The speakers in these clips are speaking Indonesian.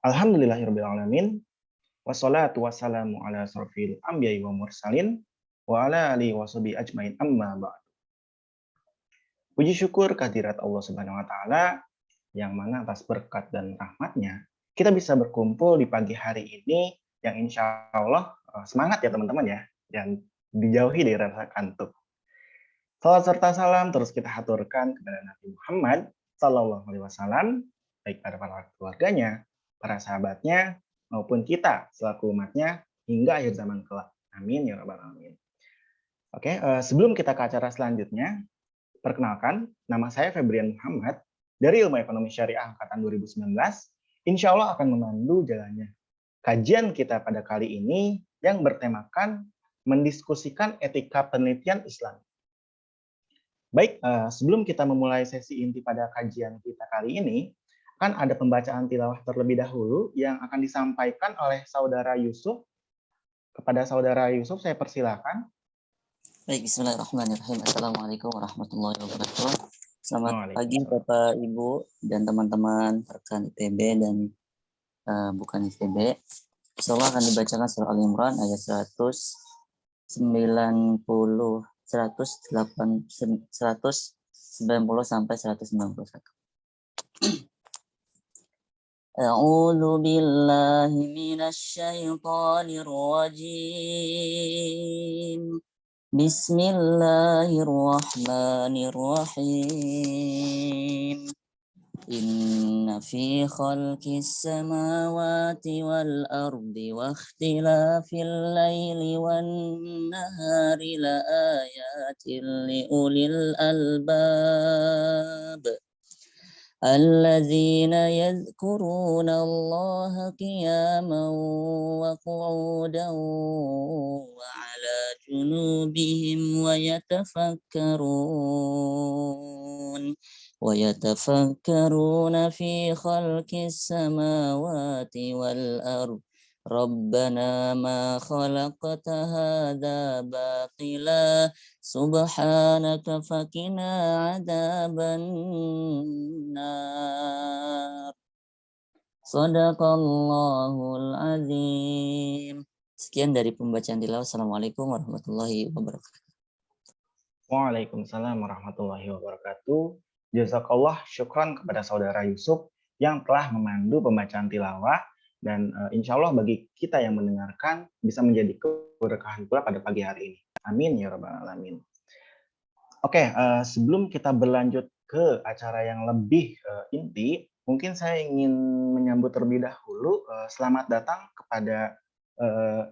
Alhamdulillahirabbil alamin. Wassalatu wassalamu ala asrofil anbiya'i wa mursalin wa ala alihi washabihi ajmain amma ba'd. Puji syukur kehadirat Allah Subhanahu wa taala yang mana atas berkat dan rahmatnya kita bisa berkumpul di pagi hari ini yang insya Allah semangat ya teman-teman ya, dan dijauhi dari rasa kantuk. Salam serta salam terus kita haturkan kepada Nabi Muhammad Sallallahu Alaihi Wasallam, baik pada para keluarganya, para sahabatnya, maupun kita selaku umatnya hingga akhir zaman kelak. Amin ya rabbal alamin. Oke, sebelum kita ke acara selanjutnya, perkenalkan, nama saya Febrian Muhammad dari Ilmu Ekonomi Syariah Angkatan 2019. Insya Allah akan memandu jalannya kajian kita pada kali ini yang bertemakan mendiskusikan etika penelitian Islam. Baik, sebelum kita memulai sesi inti pada kajian kita kali ini, kan ada pembacaan tilawah terlebih dahulu yang akan disampaikan oleh Saudara Yusuf. Kepada Saudara Yusuf, saya persilakan. Baik, bismillahirrahmanirrahim. Assalamualaikum warahmatullahi wabarakatuh. Selamat pagi Bapak, Ibu, dan teman-teman rekan ITB dan bukan ITB. Insyaallah akan dibacakan surah Al-Imran ayat 190 sampai 191. A'udzu billahi minasy syaithanir rajim. Bismillahirrahmanirrahim. Inna fi khalqis samawati wal ardi wa ikhtilafil laili wan nahari la ayatin li ulil albab. Alladzina yadhkuruna Allaha qiyaman wa qu'udan wa ala junubihim wa yatafakkaruna fi khalqis samawati wal ardh. Rabbana ma khalaqta hadza batila subhanaka faqina adzaban nar. Shadaqallahul azim. Sekian dari pembacaan tilawah. Assalamualaikum warahmatullahi wabarakatuh. Waalaikumsalam warahmatullahi wabarakatuh. Jazakallah, syukran kepada Saudara Yusuf yang telah memandu pembacaan tilawah. Dan insya Allah bagi kita yang mendengarkan bisa menjadi keberkahan pula pada pagi hari ini. Amin ya rabbal alamin. Oke, sebelum kita berlanjut ke acara yang lebih inti, mungkin saya ingin menyambut terlebih dahulu selamat datang kepada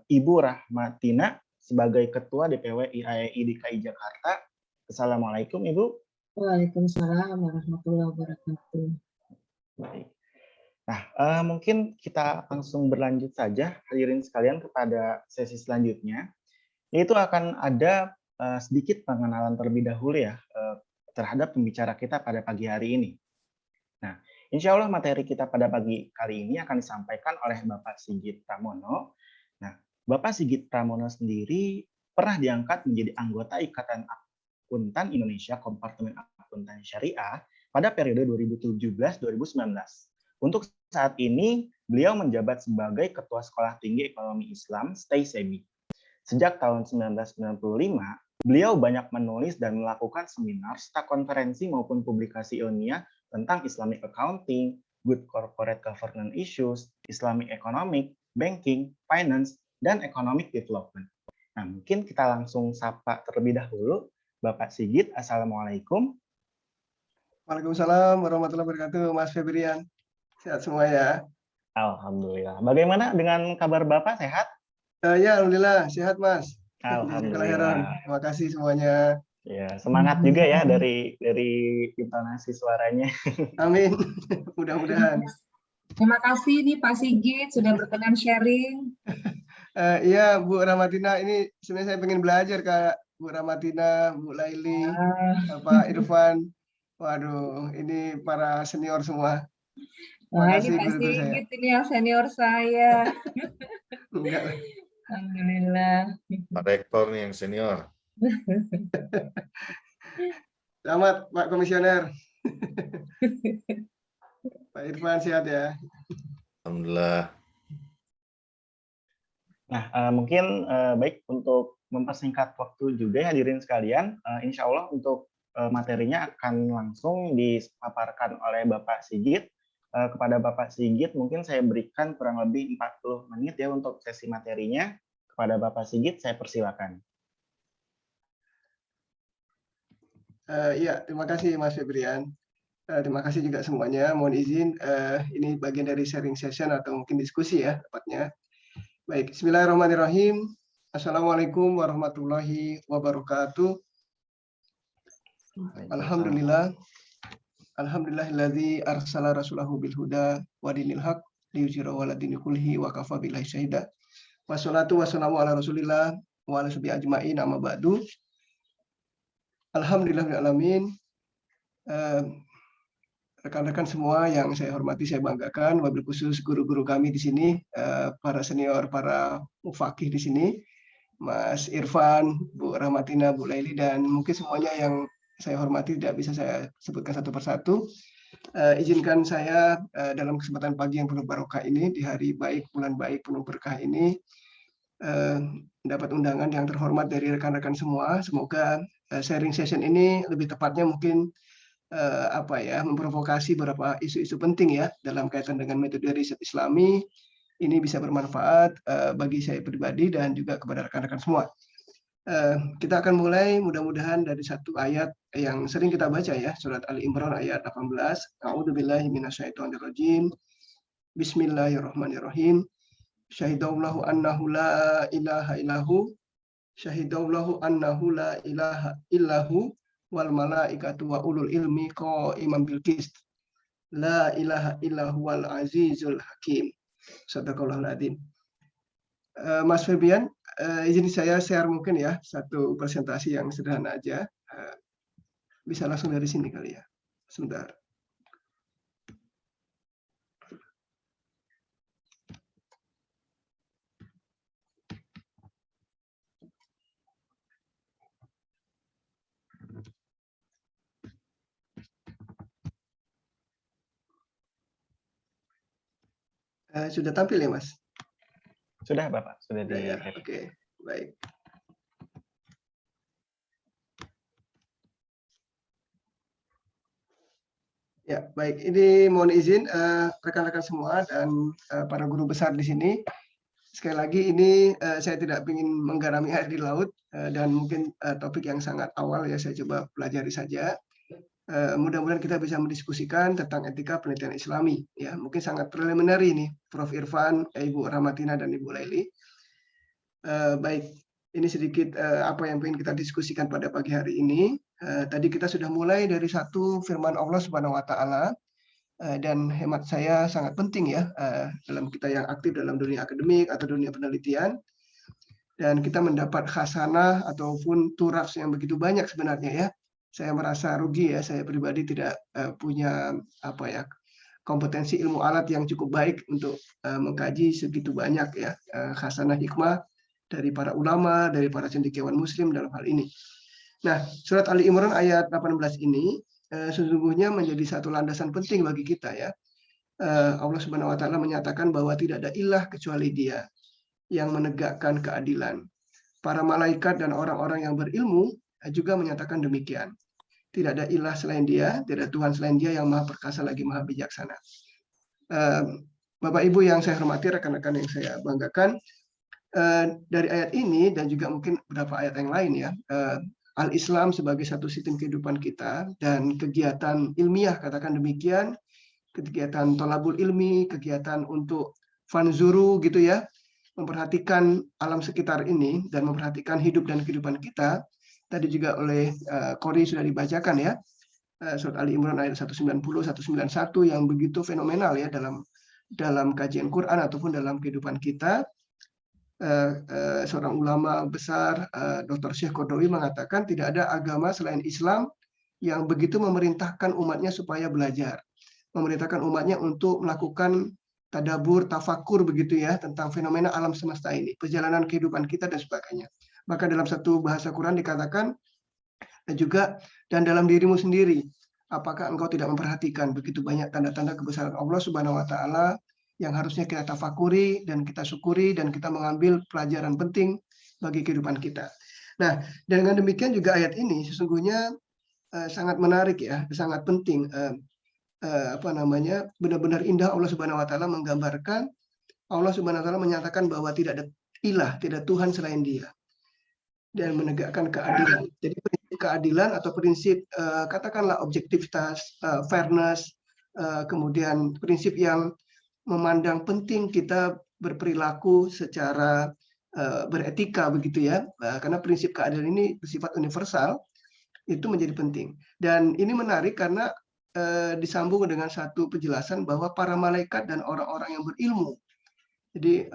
Ibu Rahmatina sebagai Ketua DPW IAEI DKI Jakarta. Assalamualaikum Ibu. Waalaikumsalam warahmatullahi wabarakatuh. Baik. Nah, mungkin kita langsung berlanjut saja, hadirin sekalian, kepada sesi selanjutnya. Yaitu akan ada sedikit pengenalan terlebih dahulu ya terhadap pembicara kita pada pagi hari ini. Nah, insya Allah materi kita pada pagi kali ini akan disampaikan oleh Bapak Sigit Pramono. Nah, Bapak Sigit Pramono sendiri pernah diangkat menjadi anggota Ikatan Akuntan Indonesia Kompartemen Akuntan Syariah pada periode 2017-2019. Untuk saat ini, beliau menjabat sebagai Ketua Sekolah Tinggi Ekonomi Islam (STAI-SEBI). Sejak tahun 1995, beliau banyak menulis dan melakukan seminar, serta konferensi maupun publikasi ilmiah tentang Islamic Accounting, Good Corporate Governance Issues, Islamic Economic, Banking, Finance, dan Economic Development. Nah, mungkin kita langsung sapa terlebih dahulu. Bapak Sigit, Assalamualaikum. Waalaikumsalam warahmatullahi wabarakatuh, Mas Febrian. Sehat semua ya? Alhamdulillah. Bagaimana dengan kabar Bapak, sehat? Ya, alhamdulillah sehat Mas. Alhamdulillah. Terima kasih semuanya. Ya, semangat juga ya dari intonasi suaranya. Amin. Mudah-mudahan. Terima kasih nih Pak Sigit sudah berkenan sharing. Iya Bu Rahmatina, ini sebenarnya saya pengen belajar Kak Bu Rahmatina, Bu Laili, Pak Irfan. Waduh, ini para senior semua. Wah, ini Pak Sigit ini yang senior saya. Enggak lah. Alhamdulillah. Pak Rektor nih yang senior. Selamat Pak Komisioner. Pak Irfan sehat ya. Alhamdulillah. Nah, mungkin baik untuk mempersingkat waktu juga hadirin sekalian, insya Allah untuk materinya akan langsung dipaparkan oleh Bapak Sigit. Kepada Bapak Sigit mungkin saya berikan kurang lebih 40 menit ya untuk sesi materinya. Kepada Bapak Sigit saya persilakan. Ya, terima kasih Mas Febrian. Terima kasih juga semuanya. Mohon izin, ini bagian dari sharing session atau mungkin diskusi ya tepatnya. Baik, bismillahirrahmanirrahim. Assalamualaikum warahmatullahi wabarakatuh. Alhamdulillah. Alhamdulillahilladzi arsala rasulahu bil huda wa dinil haq liyuzhirahu 'ala dini kullihi wa kafa billahi syahida. Wassalatu wassalamu ala Rasulillah wa ala sahbihi ajmain amma ba'du. Alhamdulillahil alamin. Rekan-rekan semua yang saya hormati, saya banggakan, wabil khusus guru-guru kami di sini, para senior, para mufakih di sini, Mas Irfan, Bu Rahmatina, Bu Laili, dan mungkin semuanya yang saya hormati tidak bisa saya sebutkan satu persatu. Izinkan saya dalam kesempatan pagi yang penuh barokah ini, di hari baik, bulan baik, penuh berkah ini, mendapat undangan yang terhormat dari rekan-rekan semua. Semoga sharing session ini lebih tepatnya mungkin memprovokasi beberapa isu-isu penting ya dalam kaitan dengan metode riset Islami. Ini bisa bermanfaat bagi saya pribadi dan juga kepada rekan-rekan semua. Kita akan mulai mudah-mudahan dari satu ayat yang sering kita baca ya, surat Ali Imran ayat 18. A'udzubillahi minasyaitonirrajim. Bismillahirrahmanirrahim. Syahidallahu annahu la ilaha illahu. Syahidallahu annahu la ilaha illahu. Wal malaikatu wa ulul ilmi qa'iman bil qist. La ilaha illa huwal azizul hakim. Shadaqallahul adzim. Mas Febrian, izin saya share mungkin ya satu presentasi yang sederhana aja. Bisa langsung dari sini kali ya. Sebentar. Sudah tampil ya, Mas? Sudah, Bapak. Sudah di. Ya, oke, baik. Ya, baik. Ini mohon izin rekan-rekan semua dan para guru besar di sini. Sekali lagi ini saya tidak ingin menggarami air di laut dan mungkin topik yang sangat awal ya saya coba pelajari saja. Mudah-mudahan kita bisa mendiskusikan tentang etika penelitian Islami. Ya, mungkin sangat preliminary ini, Prof. Irfan, Ibu Rahmatina, dan Ibu Laili. Baik, ini sedikit apa yang ingin kita diskusikan pada pagi hari ini. Tadi kita sudah mulai dari satu firman Allah Subhanahu Wa Taala, dan hemat saya sangat penting ya dalam kita yang aktif dalam dunia akademik atau dunia penelitian. Dan kita mendapat khasanah ataupun turas yang begitu banyak sebenarnya ya. Saya merasa rugi ya, saya pribadi tidak punya kompetensi ilmu alat yang cukup baik untuk mengkaji segitu banyak ya khasanah hikmah dari para ulama, dari para cendekiawan muslim dalam hal ini. Nah, surat Ali Imran ayat 18 ini sesungguhnya menjadi satu landasan penting bagi kita ya. Allah Subhanahu wa taala menyatakan bahwa tidak ada ilah kecuali Dia yang menegakkan keadilan. Para malaikat dan orang-orang yang berilmu juga menyatakan demikian. Tidak ada ilah selain Dia, tidak ada Tuhan selain Dia yang maha perkasa lagi maha bijaksana. Bapak Ibu yang saya hormati, rekan-rekan yang saya banggakan, dari ayat ini dan juga mungkin beberapa ayat yang lain ya, Al-Islam sebagai satu sistem kehidupan kita dan kegiatan ilmiah, katakan demikian, kegiatan tolabul ilmi, kegiatan untuk fanzuru gitu ya, memperhatikan alam sekitar ini dan memperhatikan hidup dan kehidupan kita. Tadi juga oleh Qori sudah dibacakan ya, surat Ali Imran ayat 190, 191 yang begitu fenomenal ya dalam kajian Quran ataupun dalam kehidupan kita. Seorang ulama besar, Dr. Syekh Qaradawi mengatakan tidak ada agama selain Islam yang begitu memerintahkan umatnya supaya belajar, memerintahkan umatnya untuk melakukan tadabur, tafakur begitu ya tentang fenomena alam semesta ini, perjalanan kehidupan kita dan sebagainya. Maka dalam satu bahasa Quran dikatakan juga, dan dalam dirimu sendiri, apakah engkau tidak memperhatikan begitu banyak tanda-tanda kebesaran Allah Subhanahu wa taala yang harusnya kita tafakuri dan kita syukuri dan kita mengambil pelajaran penting bagi kehidupan kita. Nah, dengan demikian juga ayat ini sesungguhnya sangat menarik ya, sangat penting. Benar-benar indah. Allah Subhanahu Wa Taala menggambarkan, Allah Subhanahu Wa Taala menyatakan bahwa tidak ada ilah, tidak Tuhan selain Dia, dan menegakkan keadilan. Jadi prinsip keadilan atau prinsip katakanlah objektivitas, fairness, kemudian prinsip yang memandang penting kita berperilaku secara beretika begitu ya, karena prinsip keadilan ini bersifat universal, itu menjadi penting. Dan ini menarik karena disambung dengan satu penjelasan bahwa para malaikat dan orang-orang yang berilmu, jadi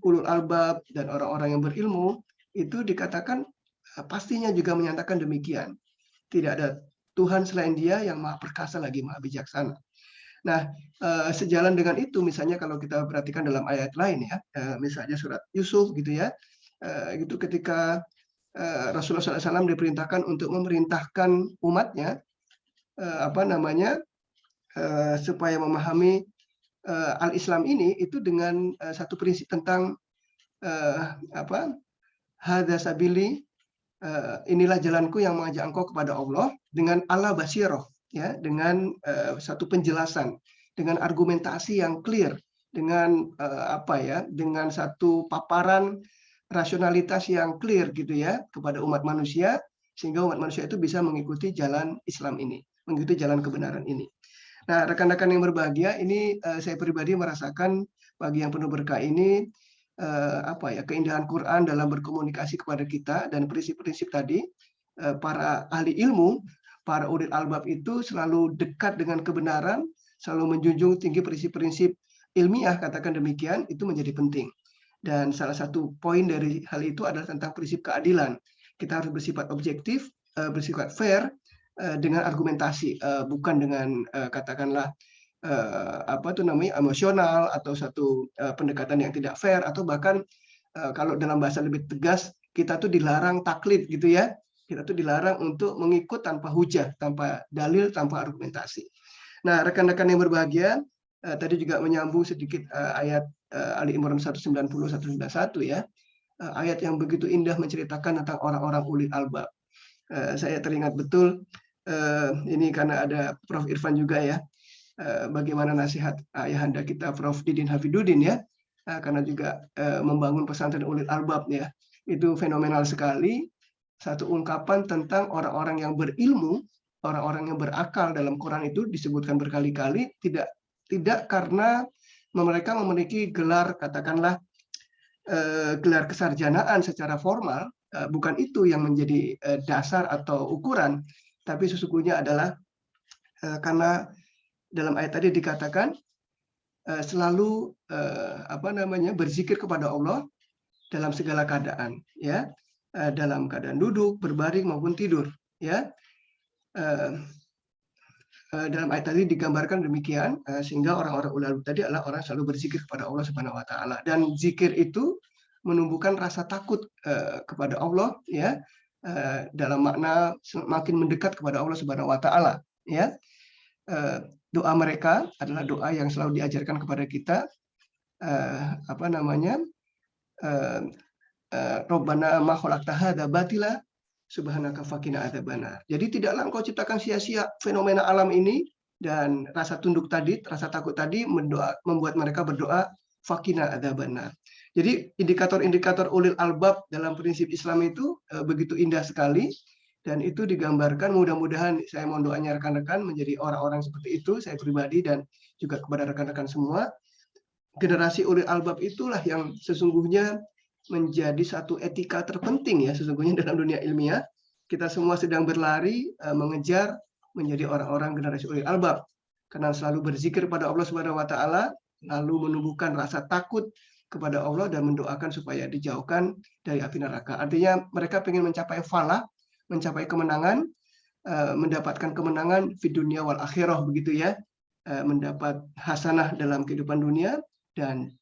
ulul albab dan orang-orang yang berilmu itu dikatakan pastinya juga menyatakan demikian. Tidak ada Tuhan selain Dia yang maha perkasa lagi maha bijaksana. Nah, sejalan dengan itu, misalnya kalau kita perhatikan dalam ayat lain ya, misalnya surat Yusuf gitu ya, itu ketika Rasulullah SAW diperintahkan untuk memerintahkan umatnya, supaya memahami al-Islam ini itu dengan satu prinsip tentang hadza sabili, inilah jalanku yang mengajak engkau kepada Allah, dengan ala basiroh, ya, dengan satu penjelasan, dengan argumentasi yang clear, dengan dengan satu paparan rasionalitas yang clear gitu ya kepada umat manusia, sehingga umat manusia itu bisa mengikuti jalan Islam ini, mengikuti jalan kebenaran ini. Nah, rekan-rekan yang berbahagia, ini saya pribadi merasakan pagi yang penuh berkah ini keindahan Quran dalam berkomunikasi kepada kita, dan prinsip-prinsip tadi, para ahli ilmu, para ulil albab itu selalu dekat dengan kebenaran, selalu menjunjung tinggi prinsip-prinsip ilmiah, katakan demikian, itu menjadi penting. Dan salah satu poin dari hal itu adalah tentang prinsip keadilan. Kita harus bersifat objektif, bersifat fair, dengan argumentasi, bukan dengan katakanlah emosional atau satu pendekatan yang tidak fair, atau bahkan kalau dalam bahasa lebih tegas, kita tuh dilarang taklid gitu ya. Kita tuh dilarang untuk mengikut tanpa hujah, tanpa dalil, tanpa argumentasi. Nah, rekan-rekan yang berbahagia, tadi juga menyambung sedikit ayat Ali Imran 190-191 ya. Ayat yang begitu indah menceritakan tentang orang-orang ulil albab. Saya teringat betul, ini karena ada Prof. Irfan juga ya, bagaimana nasihat ayahanda kita Prof. Didin Hafidudin ya, karena juga membangun pesantren ulil albab ya. Itu fenomenal sekali, satu ungkapan tentang orang-orang yang berilmu, orang-orang yang berakal. Dalam Quran itu disebutkan berkali-kali, tidak karena mereka memiliki gelar, katakanlah gelar kesarjanaan secara formal, bukan itu yang menjadi dasar atau ukuran, tapi sesungguhnya adalah karena dalam ayat tadi dikatakan selalu berzikir kepada Allah dalam segala keadaan, ya, dalam keadaan duduk, berbaring maupun tidur, ya. Dalam ayat tadi digambarkan demikian, sehingga orang-orang ulil albab tadi adalah orang yang selalu berzikir kepada Allah Subhanahu Wa Taala, dan zikir itu menumbuhkan rasa takut kepada Allah, ya, dalam makna semakin mendekat kepada Allah Subhanahu Wa Taala, ya. Doa mereka adalah doa yang selalu diajarkan kepada kita, Rabbana ma khalaqta hadza batila subhanaka faqina adzabannar. Jadi tidaklah engkau ciptakan sia-sia fenomena alam ini, dan rasa tunduk tadi, rasa takut tadi membuat mereka berdoa faqina adzabannar. Jadi indikator-indikator ulil albab dalam prinsip Islam itu begitu indah sekali, dan itu digambarkan. Mudah-mudahan, saya mohon doanya rekan-rekan menjadi orang-orang seperti itu, saya pribadi dan juga kepada rekan-rekan semua. Generasi ulil albab itulah yang sesungguhnya menjadi satu etika terpenting ya sesungguhnya dalam dunia ilmiah. Kita semua sedang berlari mengejar menjadi orang-orang generasi ulil albab, karena selalu berzikir pada Allah Subhanahu Wa Taala, lalu menumbuhkan rasa takut kepada Allah dan mendoakan supaya dijauhkan dari api neraka. Artinya mereka ingin mencapai falah, mencapai kemenangan, mendapatkan kemenangan di dunia wal akhirah begitu ya, mendapat hasanah dalam kehidupan dunia dan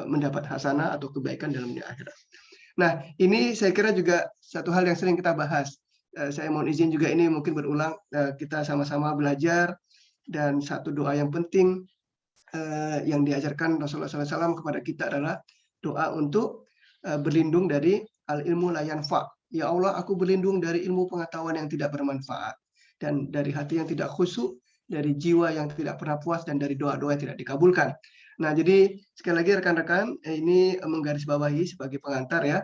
mendapat hasanah atau kebaikan dalam dunia akhirat. Nah, ini saya kira juga satu hal yang sering kita bahas. Saya mohon izin juga ini mungkin berulang, kita sama-sama belajar, dan satu doa yang penting yang diajarkan Rasulullah SAW kepada kita adalah doa untuk berlindung dari al-ilmu la yanfa. Ya Allah, aku berlindung dari ilmu pengetahuan yang tidak bermanfaat, dan dari hati yang tidak khusyuk, dari jiwa yang tidak pernah puas, dan dari doa-doa yang tidak dikabulkan. Nah, jadi sekali lagi rekan-rekan, ini menggarisbawahi sebagai pengantar ya,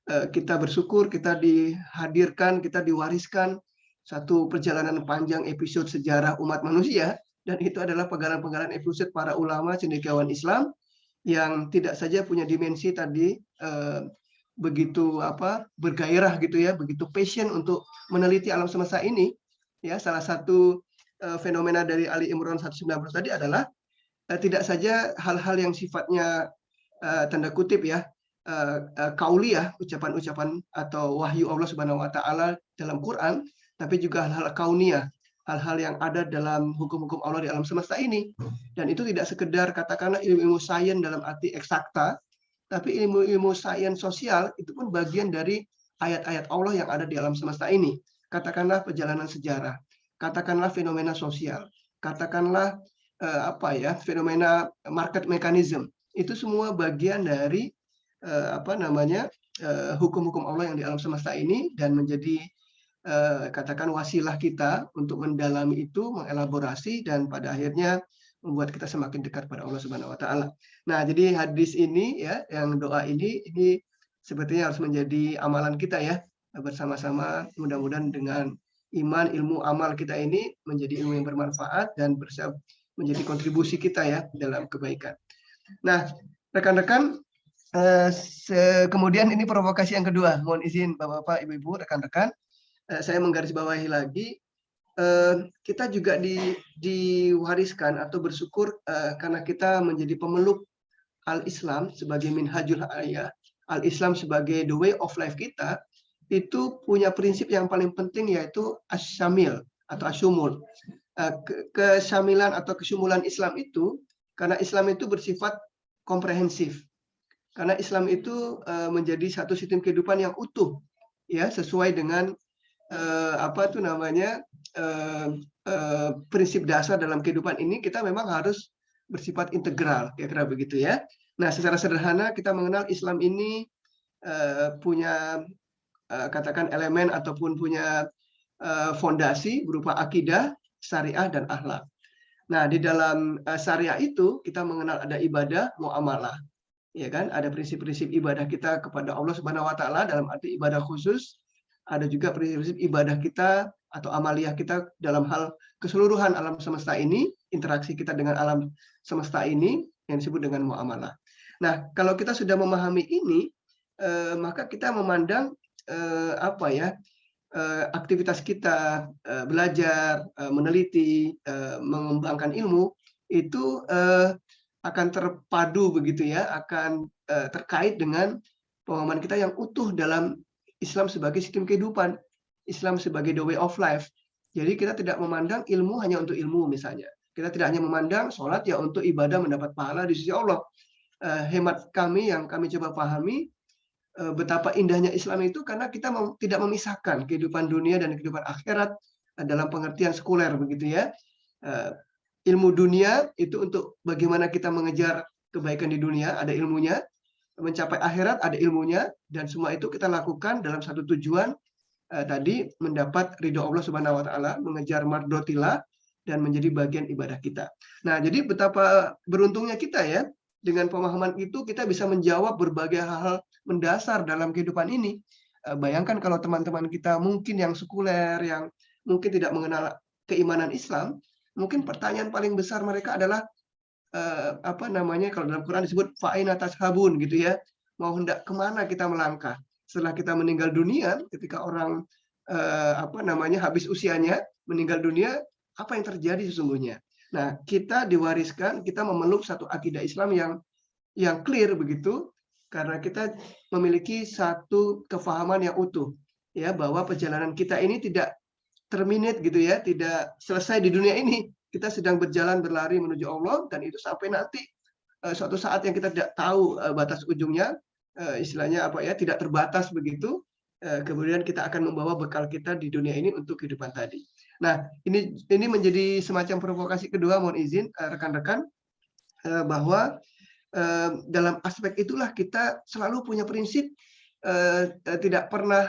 kita bersyukur kita dihadirkan, kita diwariskan satu perjalanan panjang episode sejarah umat manusia, dan itu adalah penggalan-penggalan episode para ulama cendekiawan Islam yang tidak saja punya dimensi tadi begitu bergairah gitu ya, begitu passion untuk meneliti alam semesta ini ya. Salah satu fenomena dari Ali Imran 190 tadi adalah tidak saja hal-hal yang sifatnya tanda kutip ya kauliyah, ucapan-ucapan atau wahyu Allah Subhanahu wa taala dalam Quran, tapi juga hal-hal kauniyah, hal-hal yang ada dalam hukum-hukum Allah di alam semesta ini. Dan itu tidak sekedar katakanlah ilmu-ilmu sains dalam arti eksakta, tapi ilmu-ilmu sains sosial itu pun bagian dari ayat-ayat Allah yang ada di alam semesta ini. Katakanlah perjalanan sejarah, katakanlah fenomena sosial, katakanlah fenomena market mechanism. Itu semua bagian dari hukum-hukum Allah yang di alam semesta ini, dan menjadi katakan wasilah kita untuk mendalami itu, mengelaborasi, dan pada akhirnya membuat kita semakin dekat pada Allah Subhanahu wa taala. Nah, jadi hadis ini ya, yang doa ini sepertinya harus menjadi amalan kita ya, bersama-sama, mudah-mudahan dengan iman, ilmu, amal kita ini menjadi ilmu yang bermanfaat dan menjadi kontribusi kita ya dalam kebaikan. Nah, rekan-rekan, kemudian ini provokasi yang kedua. Mohon izin Bapak-bapak, Ibu-ibu, rekan-rekan, saya menggarisbawahi lagi, kita juga diwariskan atau bersyukur karena kita menjadi pemeluk al-Islam sebagai minhajul hayah, al-Islam sebagai the way of life kita, itu punya prinsip yang paling penting, yaitu asyamil atau asyumul. Kesyamilan atau kesyumulan Islam itu, karena Islam itu bersifat komprehensif, karena Islam itu menjadi satu sistem kehidupan yang utuh ya, sesuai dengan prinsip dasar dalam kehidupan ini. Kita memang harus bersifat integral, kira-kira begitu ya. Nah, secara sederhana kita mengenal Islam ini punya katakan elemen ataupun punya fondasi berupa akidah, syariah, dan akhlak. Nah, di dalam syariah itu kita mengenal ada ibadah, muamalah, ya kan? Ada prinsip-prinsip ibadah kita kepada Allah Subhanahu wa taala dalam arti ibadah khusus. Ada juga prinsip-prinsip ibadah kita atau amaliyah kita dalam hal keseluruhan alam semesta ini, interaksi kita dengan alam semesta ini yang disebut dengan muamalah. Nah, kalau kita sudah memahami ini, maka kita memandang aktivitas kita belajar, meneliti, mengembangkan ilmu itu akan terpadu begitu ya, akan terkait dengan pemahaman kita yang utuh dalam Islam sebagai sistem kehidupan, Islam sebagai the way of life. Jadi kita tidak memandang ilmu hanya untuk ilmu misalnya. Kita tidak hanya memandang sholat ya untuk ibadah mendapat pahala di sisi Allah. Hemat kami yang kami coba pahami, betapa indahnya Islam itu karena kita tidak memisahkan kehidupan dunia dan kehidupan akhirat dalam pengertian sekuler begitu ya. Ilmu dunia itu untuk bagaimana kita mengejar kebaikan di dunia, ada ilmunya. Mencapai akhirat ada ilmunya, dan semua itu kita lakukan dalam satu tujuan tadi, mendapat ridho Allah Subhanahu wa taala, mengejar mardotillah, dan menjadi bagian ibadah kita. Nah, jadi betapa beruntungnya kita ya, dengan pemahaman itu kita bisa menjawab berbagai hal mendasar dalam kehidupan ini. Bayangkan kalau teman-teman kita mungkin yang sekuler, yang mungkin tidak mengenal keimanan Islam, mungkin pertanyaan paling besar mereka adalah kalau dalam Quran disebut fa'ina tashabun gitu ya, mau hendak kemana kita melangkah setelah kita meninggal dunia. Ketika orang habis usianya, meninggal dunia, apa yang terjadi sesungguhnya? Nah, kita diwariskan, kita memeluk satu akidah Islam yang clear begitu, karena kita memiliki satu kefahaman yang utuh ya, bahwa perjalanan kita ini tidak terminate gitu ya, tidak selesai di dunia ini. Kita sedang berjalan berlari menuju Allah, dan itu sampai nanti suatu saat yang kita tidak tahu batas ujungnya, istilahnya tidak terbatas begitu. Kemudian kita akan membawa bekal kita di dunia ini untuk kehidupan tadi. Nah, ini menjadi semacam provokasi kedua, mohon izin rekan-rekan. bahwa dalam aspek itulah kita selalu punya prinsip tidak pernah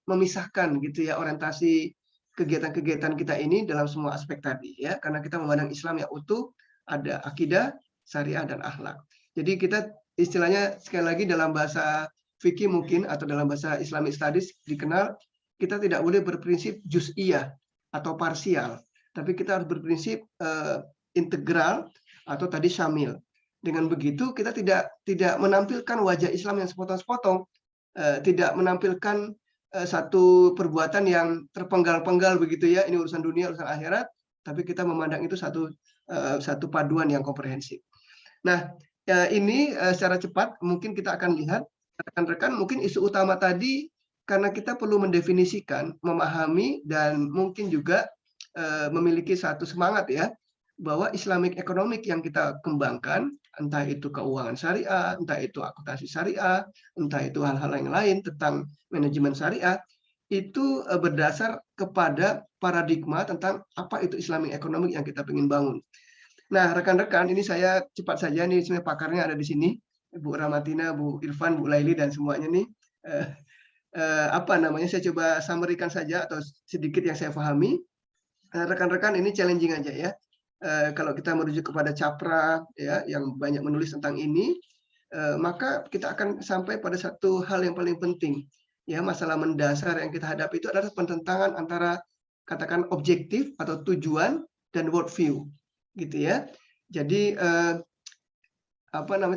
memisahkan gitu ya orientasi kegiatan-kegiatan kita ini dalam semua aspek tadi ya, karena kita memandang Islam yang utuh, ada akidah, syariah dan akhlak. Jadi kita istilahnya sekali lagi dalam bahasa fikih mungkin atau dalam bahasa Islamic Studies dikenal kita tidak boleh berprinsip juz'iyah atau parsial, tapi kita harus berprinsip integral atau tadi syamil. Dengan begitu kita tidak menampilkan wajah Islam yang sepotong-sepotong, tidak menampilkan satu perbuatan yang terpenggal-penggal begitu ya, ini urusan dunia, urusan akhirat, tapi kita memandang itu satu paduan yang komprehensif. Nah, ini secara cepat mungkin kita akan lihat rekan-rekan mungkin isu utama tadi karena kita perlu mendefinisikan, memahami dan mungkin juga memiliki satu semangat ya bahwa Islamic economic yang kita kembangkan, entah itu keuangan syariah, entah itu akuntansi syariah, entah itu hal-hal yang lain tentang manajemen syariah, itu berdasar kepada paradigma tentang apa itu Islamic economic yang kita ingin bangun. Nah, rekan-rekan, ini saya cepat saja nih, sebenarnya pakarnya ada di sini, Bu Ramatina, Bu Irfan, Bu Laili dan semuanya nih. Saya coba summary-kan saja atau sedikit yang saya pahami. Rekan-rekan, ini challenging aja ya. Kalau kita merujuk kepada Capra ya yang banyak menulis tentang ini, maka kita akan sampai pada satu hal yang paling penting ya, masalah mendasar yang kita hadapi itu adalah pertentangan antara katakan objektif atau tujuan dan worldview gitu ya. Jadi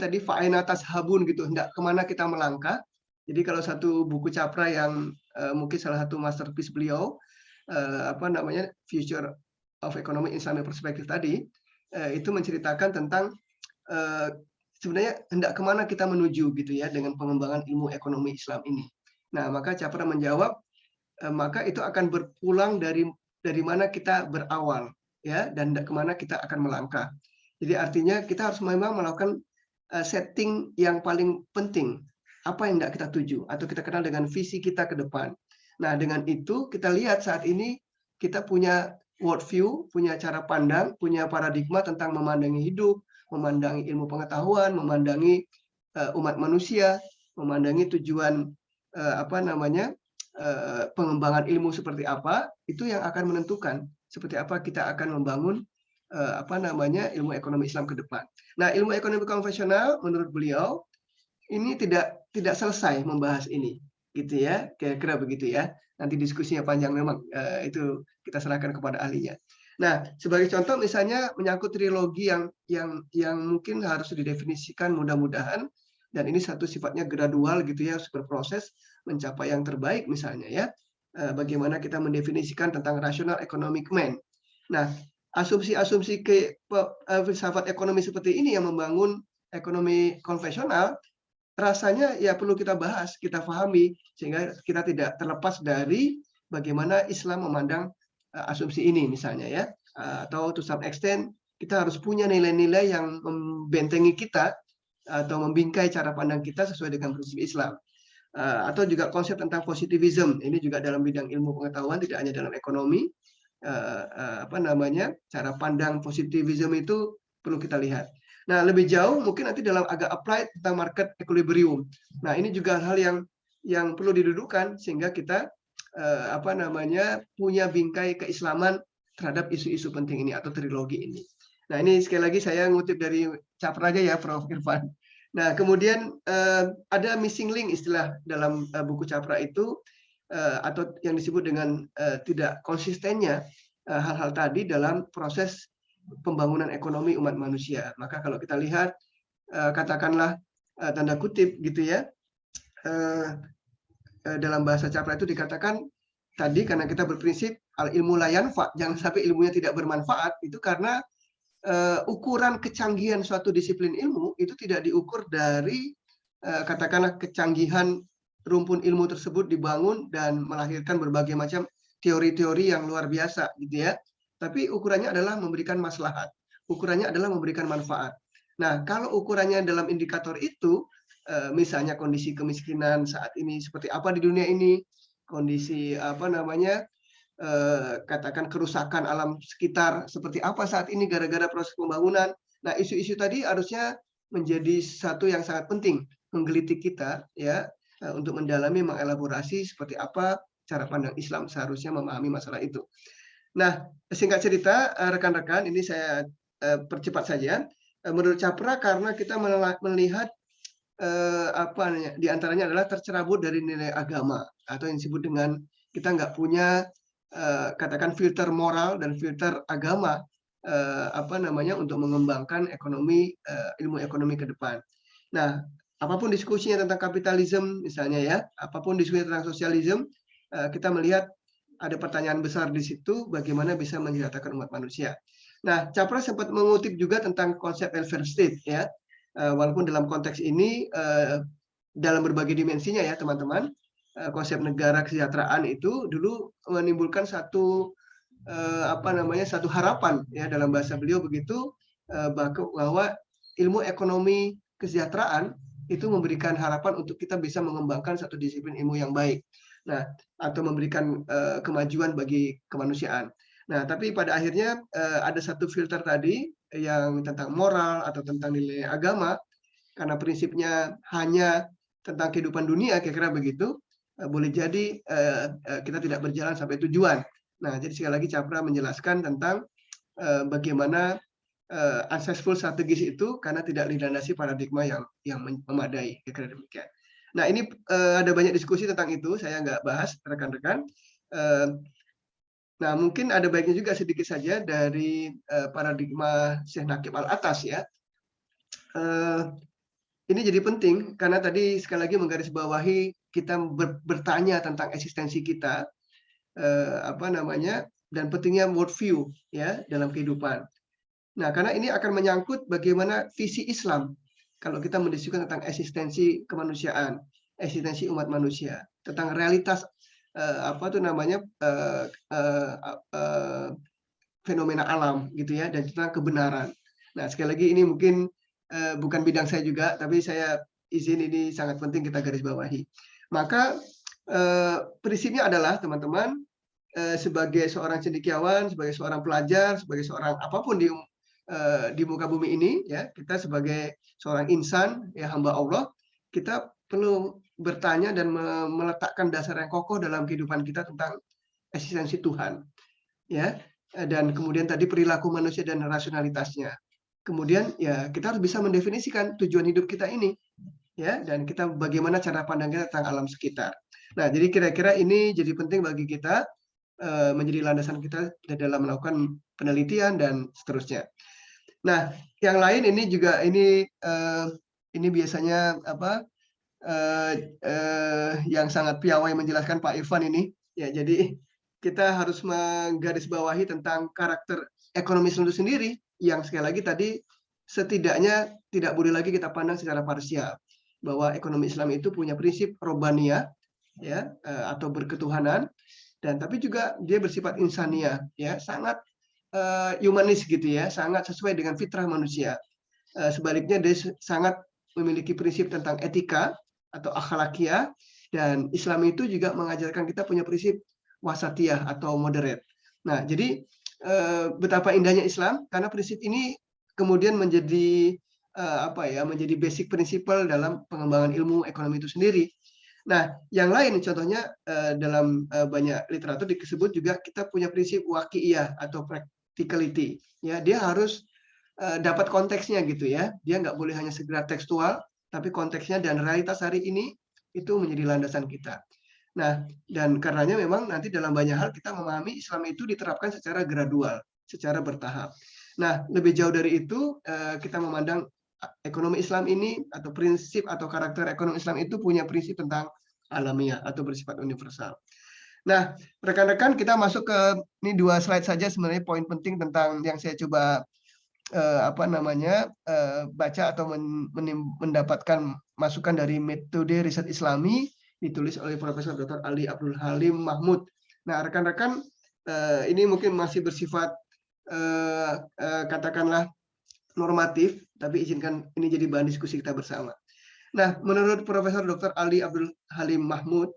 tadi fa'aina tashabun gitu, hendak kemana kita melangkah. Jadi kalau satu buku Capra yang mungkin salah satu masterpiece beliau Future of Economic Islamic Perspective tadi, itu menceritakan tentang sebenarnya hendak kemana kita menuju gitu ya dengan pengembangan ilmu ekonomi Islam ini. Nah, maka Capra menjawab, maka itu akan berpulang dari mana kita berawal ya dan kemana kita akan melangkah. Jadi artinya kita harus memang melakukan setting yang paling penting, apa yang hendak kita tuju atau kita kenal dengan visi kita ke depan. Nah, dengan itu kita lihat saat ini kita punya worldview, punya cara pandang, punya paradigma tentang memandangi hidup, memandangi ilmu pengetahuan, memandangi umat manusia, memandangi tujuan pengembangan ilmu seperti apa, itu yang akan menentukan seperti apa kita akan membangun ilmu ekonomi Islam ke depan. Nah, ilmu ekonomi konvensional menurut beliau ini tidak selesai membahas ini, gitu ya, kira-kira begitu ya. Nanti diskusinya panjang memang, itu kita serahkan kepada ahlinya. Nah, sebagai contoh misalnya menyangkut trilogi yang mungkin harus didefinisikan mudah-mudahan, dan ini satu sifatnya gradual gitu ya, harus berproses mencapai yang terbaik misalnya ya. Bagaimana kita mendefinisikan tentang rational economic man. Nah, asumsi-asumsi filsafat ekonomi seperti ini yang membangun ekonomi konvensional, rasanya ya perlu kita bahas, kita pahami, sehingga kita tidak terlepas dari bagaimana Islam memandang asumsi ini misalnya ya, atau to some extent kita harus punya nilai-nilai yang membentengi kita atau membingkai cara pandang kita sesuai dengan prinsip Islam. Atau juga konsep tentang positivism, ini juga dalam bidang ilmu pengetahuan, tidak hanya dalam ekonomi. Cara pandang positivism itu perlu kita lihat. Nah, lebih jauh mungkin nanti dalam agak applied tentang market equilibrium. Nah, ini juga hal yang perlu didudukan sehingga kita punya bingkai keislaman terhadap isu-isu penting ini atau trilogi ini. Nah, ini sekali lagi saya ngutip dari Capra aja ya, Prof. Irfan. Nah, kemudian ada missing link istilah dalam buku Capra itu, atau yang disebut dengan tidak konsistennya hal-hal tadi dalam proses pembangunan ekonomi umat manusia. Maka kalau kita lihat, katakanlah tanda kutip gitu ya, dalam bahasa Capra itu dikatakan tadi karena kita berprinsip al ilmu la yanfa, jangan sampai ilmunya tidak bermanfaat, itu karena ukuran kecanggihan suatu disiplin ilmu itu tidak diukur dari katakanlah kecanggihan rumpun ilmu tersebut dibangun dan melahirkan berbagai macam teori-teori yang luar biasa gitu ya. Tapi ukurannya adalah memberikan maslahat, ukurannya adalah memberikan manfaat. Nah, kalau ukurannya dalam indikator itu, misalnya kondisi kemiskinan saat ini seperti apa di dunia ini, kondisi katakan kerusakan alam sekitar seperti apa saat ini gara-gara proses pembangunan, Nah, isu-isu tadi harusnya menjadi satu yang sangat penting menggelitik kita ya untuk mendalami, mengelaborasi seperti apa cara pandang Islam seharusnya memahami masalah itu. Nah, singkat cerita, rekan-rekan, ini saya percepat saja. Menurut Capra, karena kita melihat di antaranya adalah tercerabut dari nilai agama atau yang disebut dengan kita nggak punya katakan filter moral dan filter agama untuk mengembangkan ilmu ekonomi ke depan. Nah, apapun diskusinya tentang kapitalisme misalnya ya, apapun diskusi tentang sosialisme, kita melihat ada pertanyaan besar di situ, bagaimana bisa menjadikan umat manusia. Nah, Capra sempat mengutip juga tentang konsep welfare state ya, walaupun dalam konteks ini dalam berbagai dimensinya ya teman-teman, konsep negara kesejahteraan itu dulu menimbulkan satu satu harapan ya dalam bahasa beliau begitu, bahwa ilmu ekonomi kesejahteraan itu memberikan harapan untuk kita bisa mengembangkan satu disiplin ilmu yang baik. Nah, atau memberikan kemajuan bagi kemanusiaan. Nah, tapi pada akhirnya ada satu filter tadi yang tentang moral atau tentang nilai agama, karena prinsipnya hanya tentang kehidupan dunia, kira-kira begitu, boleh jadi kita tidak berjalan sampai tujuan. Nah, jadi sekali lagi Capra menjelaskan tentang bagaimana successful strategis itu karena tidak dilandasi paradigma yang memadai, kira-kira demikian. Nah, ini ada banyak diskusi tentang itu, saya nggak bahas, rekan-rekan. Nah, mungkin ada baiknya juga sedikit saja dari paradigma Syekh Naqib Al-Atas ya. Ini jadi penting karena tadi sekali lagi menggarisbawahi kita bertanya tentang eksistensi kita, dan pentingnya worldview ya dalam kehidupan. Nah, karena ini akan menyangkut bagaimana visi Islam kalau kita mendiskusikan tentang eksistensi kemanusiaan, eksistensi umat manusia, tentang realitas fenomena alam gitu ya, dan tentang kebenaran. Nah, sekali lagi ini mungkin bukan bidang saya juga, tapi saya izin ini sangat penting kita garis bawahi. Maka prinsipnya adalah teman-teman, sebagai seorang cendekiawan, sebagai seorang pelajar, sebagai seorang apapun di muka bumi ini ya, kita sebagai seorang insan ya, hamba Allah, kita perlu bertanya dan meletakkan dasar yang kokoh dalam kehidupan kita tentang eksistensi Tuhan ya, dan kemudian tadi perilaku manusia dan rasionalitasnya. Kemudian ya kita harus bisa mendefinisikan tujuan hidup kita ini ya, dan kita bagaimana cara pandang kita tentang alam sekitar. Nah, jadi kira-kira ini jadi penting bagi kita menjadi landasan kita dalam melakukan penelitian dan seterusnya. Nah, yang lain ini juga ini biasanya yang sangat piawai menjelaskan Pak Irfan ini ya. Jadi kita harus menggarisbawahi tentang karakter ekonomi Islam itu sendiri yang sekali lagi tadi setidaknya tidak boleh lagi kita pandang secara parsial, bahwa ekonomi Islam itu punya prinsip robaniyah ya, atau berketuhanan, dan tapi juga dia bersifat insaniah ya, sangat humanis gitu ya, sangat sesuai dengan fitrah manusia. Sebaliknya dia sangat memiliki prinsip tentang etika atau akhlakiyah, dan Islam itu juga mengajarkan kita punya prinsip wasatiyah atau moderate. Nah, jadi betapa indahnya Islam karena prinsip ini kemudian menjadi menjadi basic principle dalam pengembangan ilmu ekonomi itu sendiri. Nah, yang lain contohnya dalam banyak literatur disebut juga kita punya prinsip waqi'iyah atau practicality. Ya, dia harus dapat konteksnya gitu ya. Dia nggak boleh hanya sekedar tekstual, tapi konteksnya dan realitas hari ini itu menjadi landasan kita. Nah, dan karenanya memang nanti dalam banyak hal kita memahami Islam itu diterapkan secara gradual, secara bertahap. Nah, lebih jauh dari itu, kita memandang ekonomi Islam ini atau prinsip atau karakter ekonomi Islam itu punya prinsip tentang alamiah atau bersifat universal. Nah, rekan-rekan, kita masuk ke ini 2 slide saja sebenarnya poin penting tentang yang saya coba baca atau mendapatkan masukan dari metode riset Islami ditulis oleh Profesor Dr. Ali Abdul Halim Mahmud. Nah, rekan-rekan, ini mungkin masih bersifat katakanlah normatif, tapi izinkan ini jadi bahan diskusi kita bersama. Nah, menurut Profesor Dr. Ali Abdul Halim Mahmud,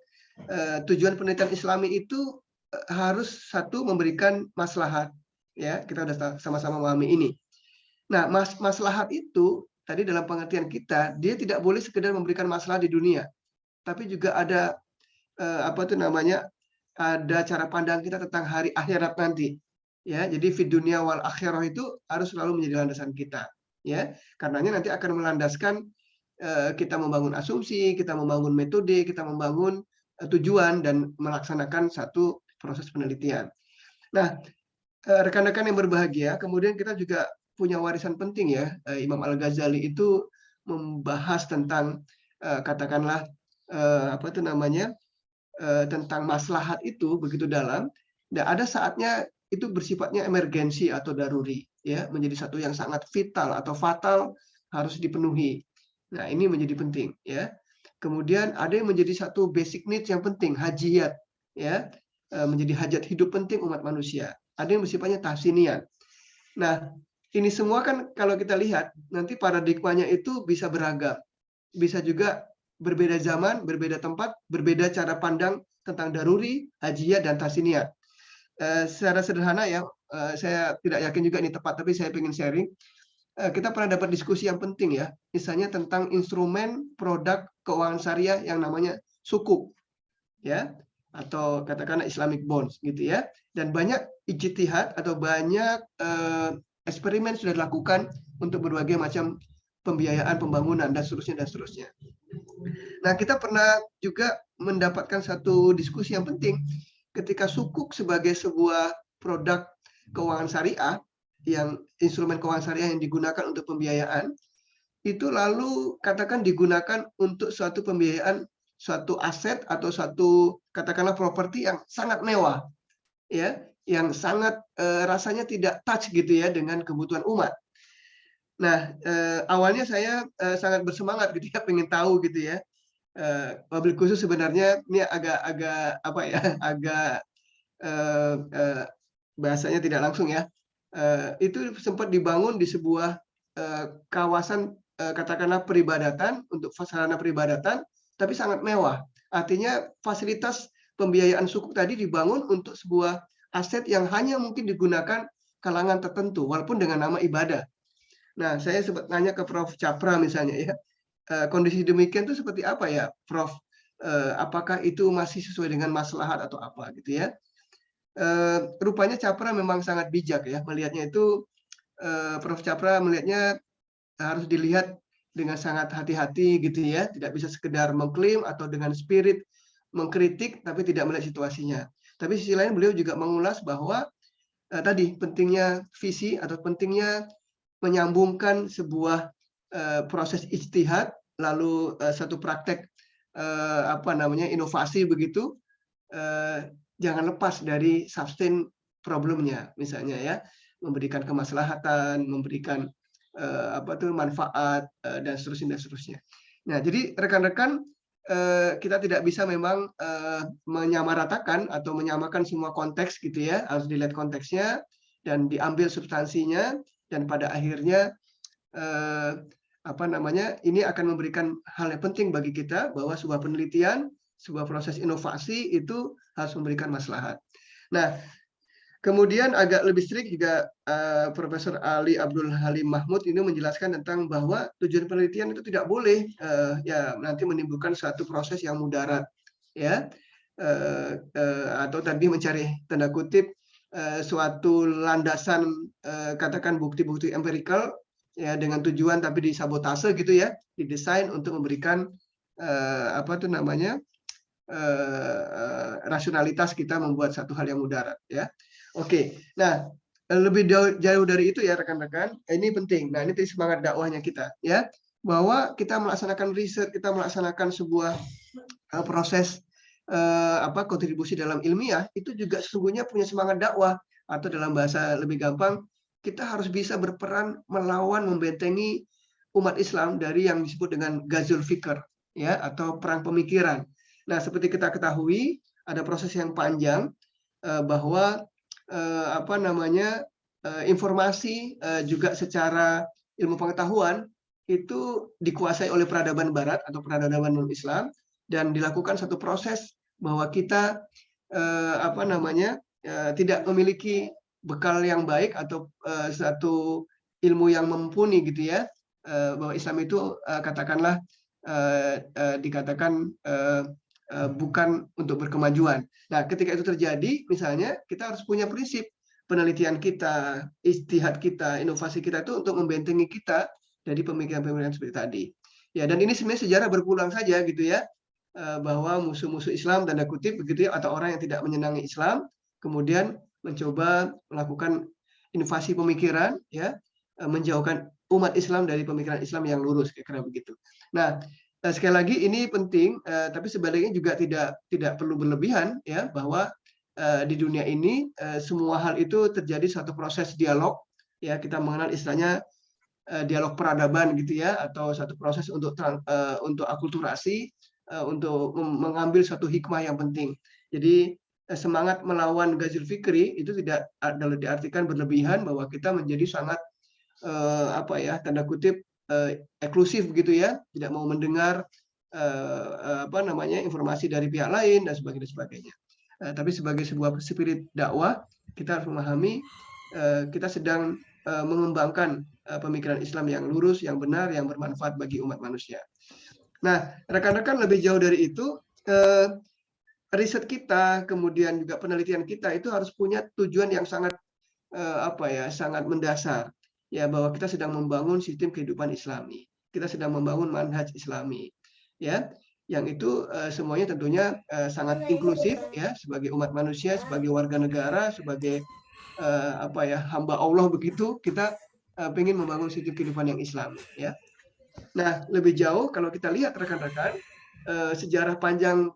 tujuan penelitian Islami itu harus satu memberikan maslahat, ya kita sudah sama-sama memahami ini. Nah, maslahat itu tadi dalam pengertian kita, dia tidak boleh sekedar memberikan maslahat di dunia, tapi juga ada ada cara pandang kita tentang hari akhirat nanti. Ya, jadi fid dunya wal akhirah itu harus selalu menjadi landasan kita. Ya, karenanya nanti akan melandaskan kita membangun asumsi, kita membangun metode, kita membangun tujuan dan melaksanakan satu proses penelitian. Nah, rekan-rekan yang berbahagia, kemudian kita juga punya warisan penting ya. Imam Al-Ghazali itu membahas tentang katakanlah tentang maslahat itu begitu dalam, dan ada saatnya itu bersifatnya emergensi atau daruri, ya, menjadi satu yang sangat vital atau fatal harus dipenuhi. Nah, ini menjadi penting, ya. Kemudian ada yang menjadi satu basic needs yang penting, hajiyat, ya, menjadi hajat hidup penting umat manusia. Ada yang bersifatnya tahsinian. Nah, ini semua kan kalau kita lihat nanti paradigmanya itu bisa beragam, bisa juga berbeda zaman, berbeda tempat, berbeda cara pandang tentang daruri, hajiyah, dan tahsiniyah. Secara sederhana ya, saya tidak yakin juga ini tepat, tapi saya ingin sharing. Kita pernah dapat diskusi yang penting ya, misalnya tentang instrumen produk keuangan syariah yang namanya sukuk, ya, atau katakanlah Islamic bonds, gitu ya. Dan banyak ijtihad atau banyak eksperimen sudah dilakukan untuk berbagai macam pembiayaan pembangunan dan seterusnya dan seterusnya. Nah, kita pernah juga mendapatkan satu diskusi yang penting ketika sukuk sebagai sebuah produk keuangan syariah, yang instrumen keuangan syariah yang digunakan untuk pembiayaan, itu lalu katakan digunakan untuk suatu pembiayaan suatu aset atau suatu katakanlah properti yang sangat mewah, ya, yang sangat rasanya tidak touch gitu ya dengan kebutuhan umat. Nah, awalnya saya sangat bersemangat gitu ya, pengen tahu gitu ya. Wabil khusus sebenarnya ini agak apa ya, agak bahasanya tidak langsung ya. Itu sempat dibangun di sebuah kawasan katakanlah peribadatan, untuk sarana peribadatan, tapi sangat mewah. Artinya fasilitas pembiayaan sukuk tadi dibangun untuk sebuah aset yang hanya mungkin digunakan kalangan tertentu, walaupun dengan nama ibadah. Nah, saya sempat nanya ke Prof. Capra misalnya ya, kondisi demikian itu seperti apa ya, Prof? Apakah itu masih sesuai dengan maslahat atau apa gitu ya? Rupanya Capra memang sangat bijak ya melihatnya itu. Prof. Capra melihatnya harus dilihat dengan sangat hati-hati gitu ya, tidak bisa sekedar mengklaim atau dengan spirit mengkritik tapi tidak melihat situasinya. Tapi sisi lain beliau juga mengulas bahwa tadi pentingnya visi atau pentingnya menyambungkan sebuah proses ijtihad lalu satu praktek inovasi begitu, jangan lepas dari sustain problemnya, misalnya ya, memberikan kemaslahatan, memberikan manfaat dan seterusnya. Nah, jadi rekan-rekan, kita tidak bisa memang menyamaratakan atau menyamakan semua konteks gitu ya, harus dilihat konteksnya dan diambil substansinya, dan pada akhirnya ini akan memberikan hal yang penting bagi kita bahwa sebuah penelitian, sebuah proses inovasi itu harus memberikan maslahat. Nah, kemudian agak lebih strict juga Profesor Ali Abdul Halim Mahmud ini menjelaskan tentang bahwa tujuan penelitian itu tidak boleh nanti menimbulkan suatu proses yang mudarat, ya, atau tadi mencari tanda kutip suatu landasan katakan bukti-bukti empirikal ya dengan tujuan tapi disabotase gitu ya, didesain untuk memberikan rasionalitas kita membuat satu hal yang mudarat ya. Oke, nah lebih jauh dari itu ya rekan-rekan, ini penting. Nah, ini semangat dakwahnya kita ya, bahwa kita melaksanakan riset, kita melaksanakan sebuah proses kontribusi dalam ilmiah itu juga sesungguhnya punya semangat dakwah, atau dalam bahasa lebih gampang, kita harus bisa berperan melawan, membentengi umat Islam dari yang disebut dengan Ghazul Fikr ya, atau perang pemikiran. Nah, seperti kita ketahui ada proses yang panjang bahwa informasi juga secara ilmu pengetahuan itu dikuasai oleh peradaban Barat atau peradaban non-Islam, dan dilakukan satu proses bahwa kita tidak memiliki bekal yang baik atau satu ilmu yang mumpuni gitu ya, bahwa Islam itu katakanlah dikatakan bukan untuk berkemajuan. Nah, ketika itu terjadi, misalnya kita harus punya prinsip penelitian kita, ijtihad kita, inovasi kita itu untuk membentengi kita dari pemikiran-pemikiran seperti tadi. Ya, dan ini sebenarnya sejarah berulang saja gitu ya, bahwa musuh-musuh Islam tanda kutip begitu ya, atau orang yang tidak menyenangi Islam kemudian mencoba melakukan inovasi pemikiran ya, menjauhkan umat Islam dari pemikiran Islam yang lurus, kira-kira begitu. Nah, sekali lagi ini penting, tapi sebaliknya juga tidak perlu berlebihan ya, bahwa di dunia ini semua hal itu terjadi suatu proses dialog ya, kita mengenal istilahnya dialog peradaban gitu ya, atau satu proses untuk akulturasi, untuk mengambil satu hikmah yang penting. Jadi semangat melawan Ghazil Fikri itu tidak adalah diartikan berlebihan bahwa kita menjadi sangat apa ya, tanda kutip eksklusif gitu ya, tidak mau mendengar apa namanya, informasi dari pihak lain dan sebagainya. Tapi sebagai sebuah spirit dakwah, kita harus memahami kita sedang mengembangkan pemikiran Islam yang lurus, yang benar, yang bermanfaat bagi umat manusia. Nah, rekan-rekan, lebih jauh dari itu, riset kita, kemudian juga penelitian kita itu harus punya tujuan yang sangat apa ya, sangat mendasar. Ya, bahwa kita sedang membangun sistem kehidupan Islami, kita sedang membangun manhaj Islami, ya, yang itu semuanya tentunya sangat inklusif ya, sebagai umat manusia, sebagai warga negara, sebagai apa ya, hamba Allah begitu, kita ingin membangun sistem kehidupan yang Islami ya. Nah, lebih jauh kalau kita lihat rekan-rekan, sejarah panjang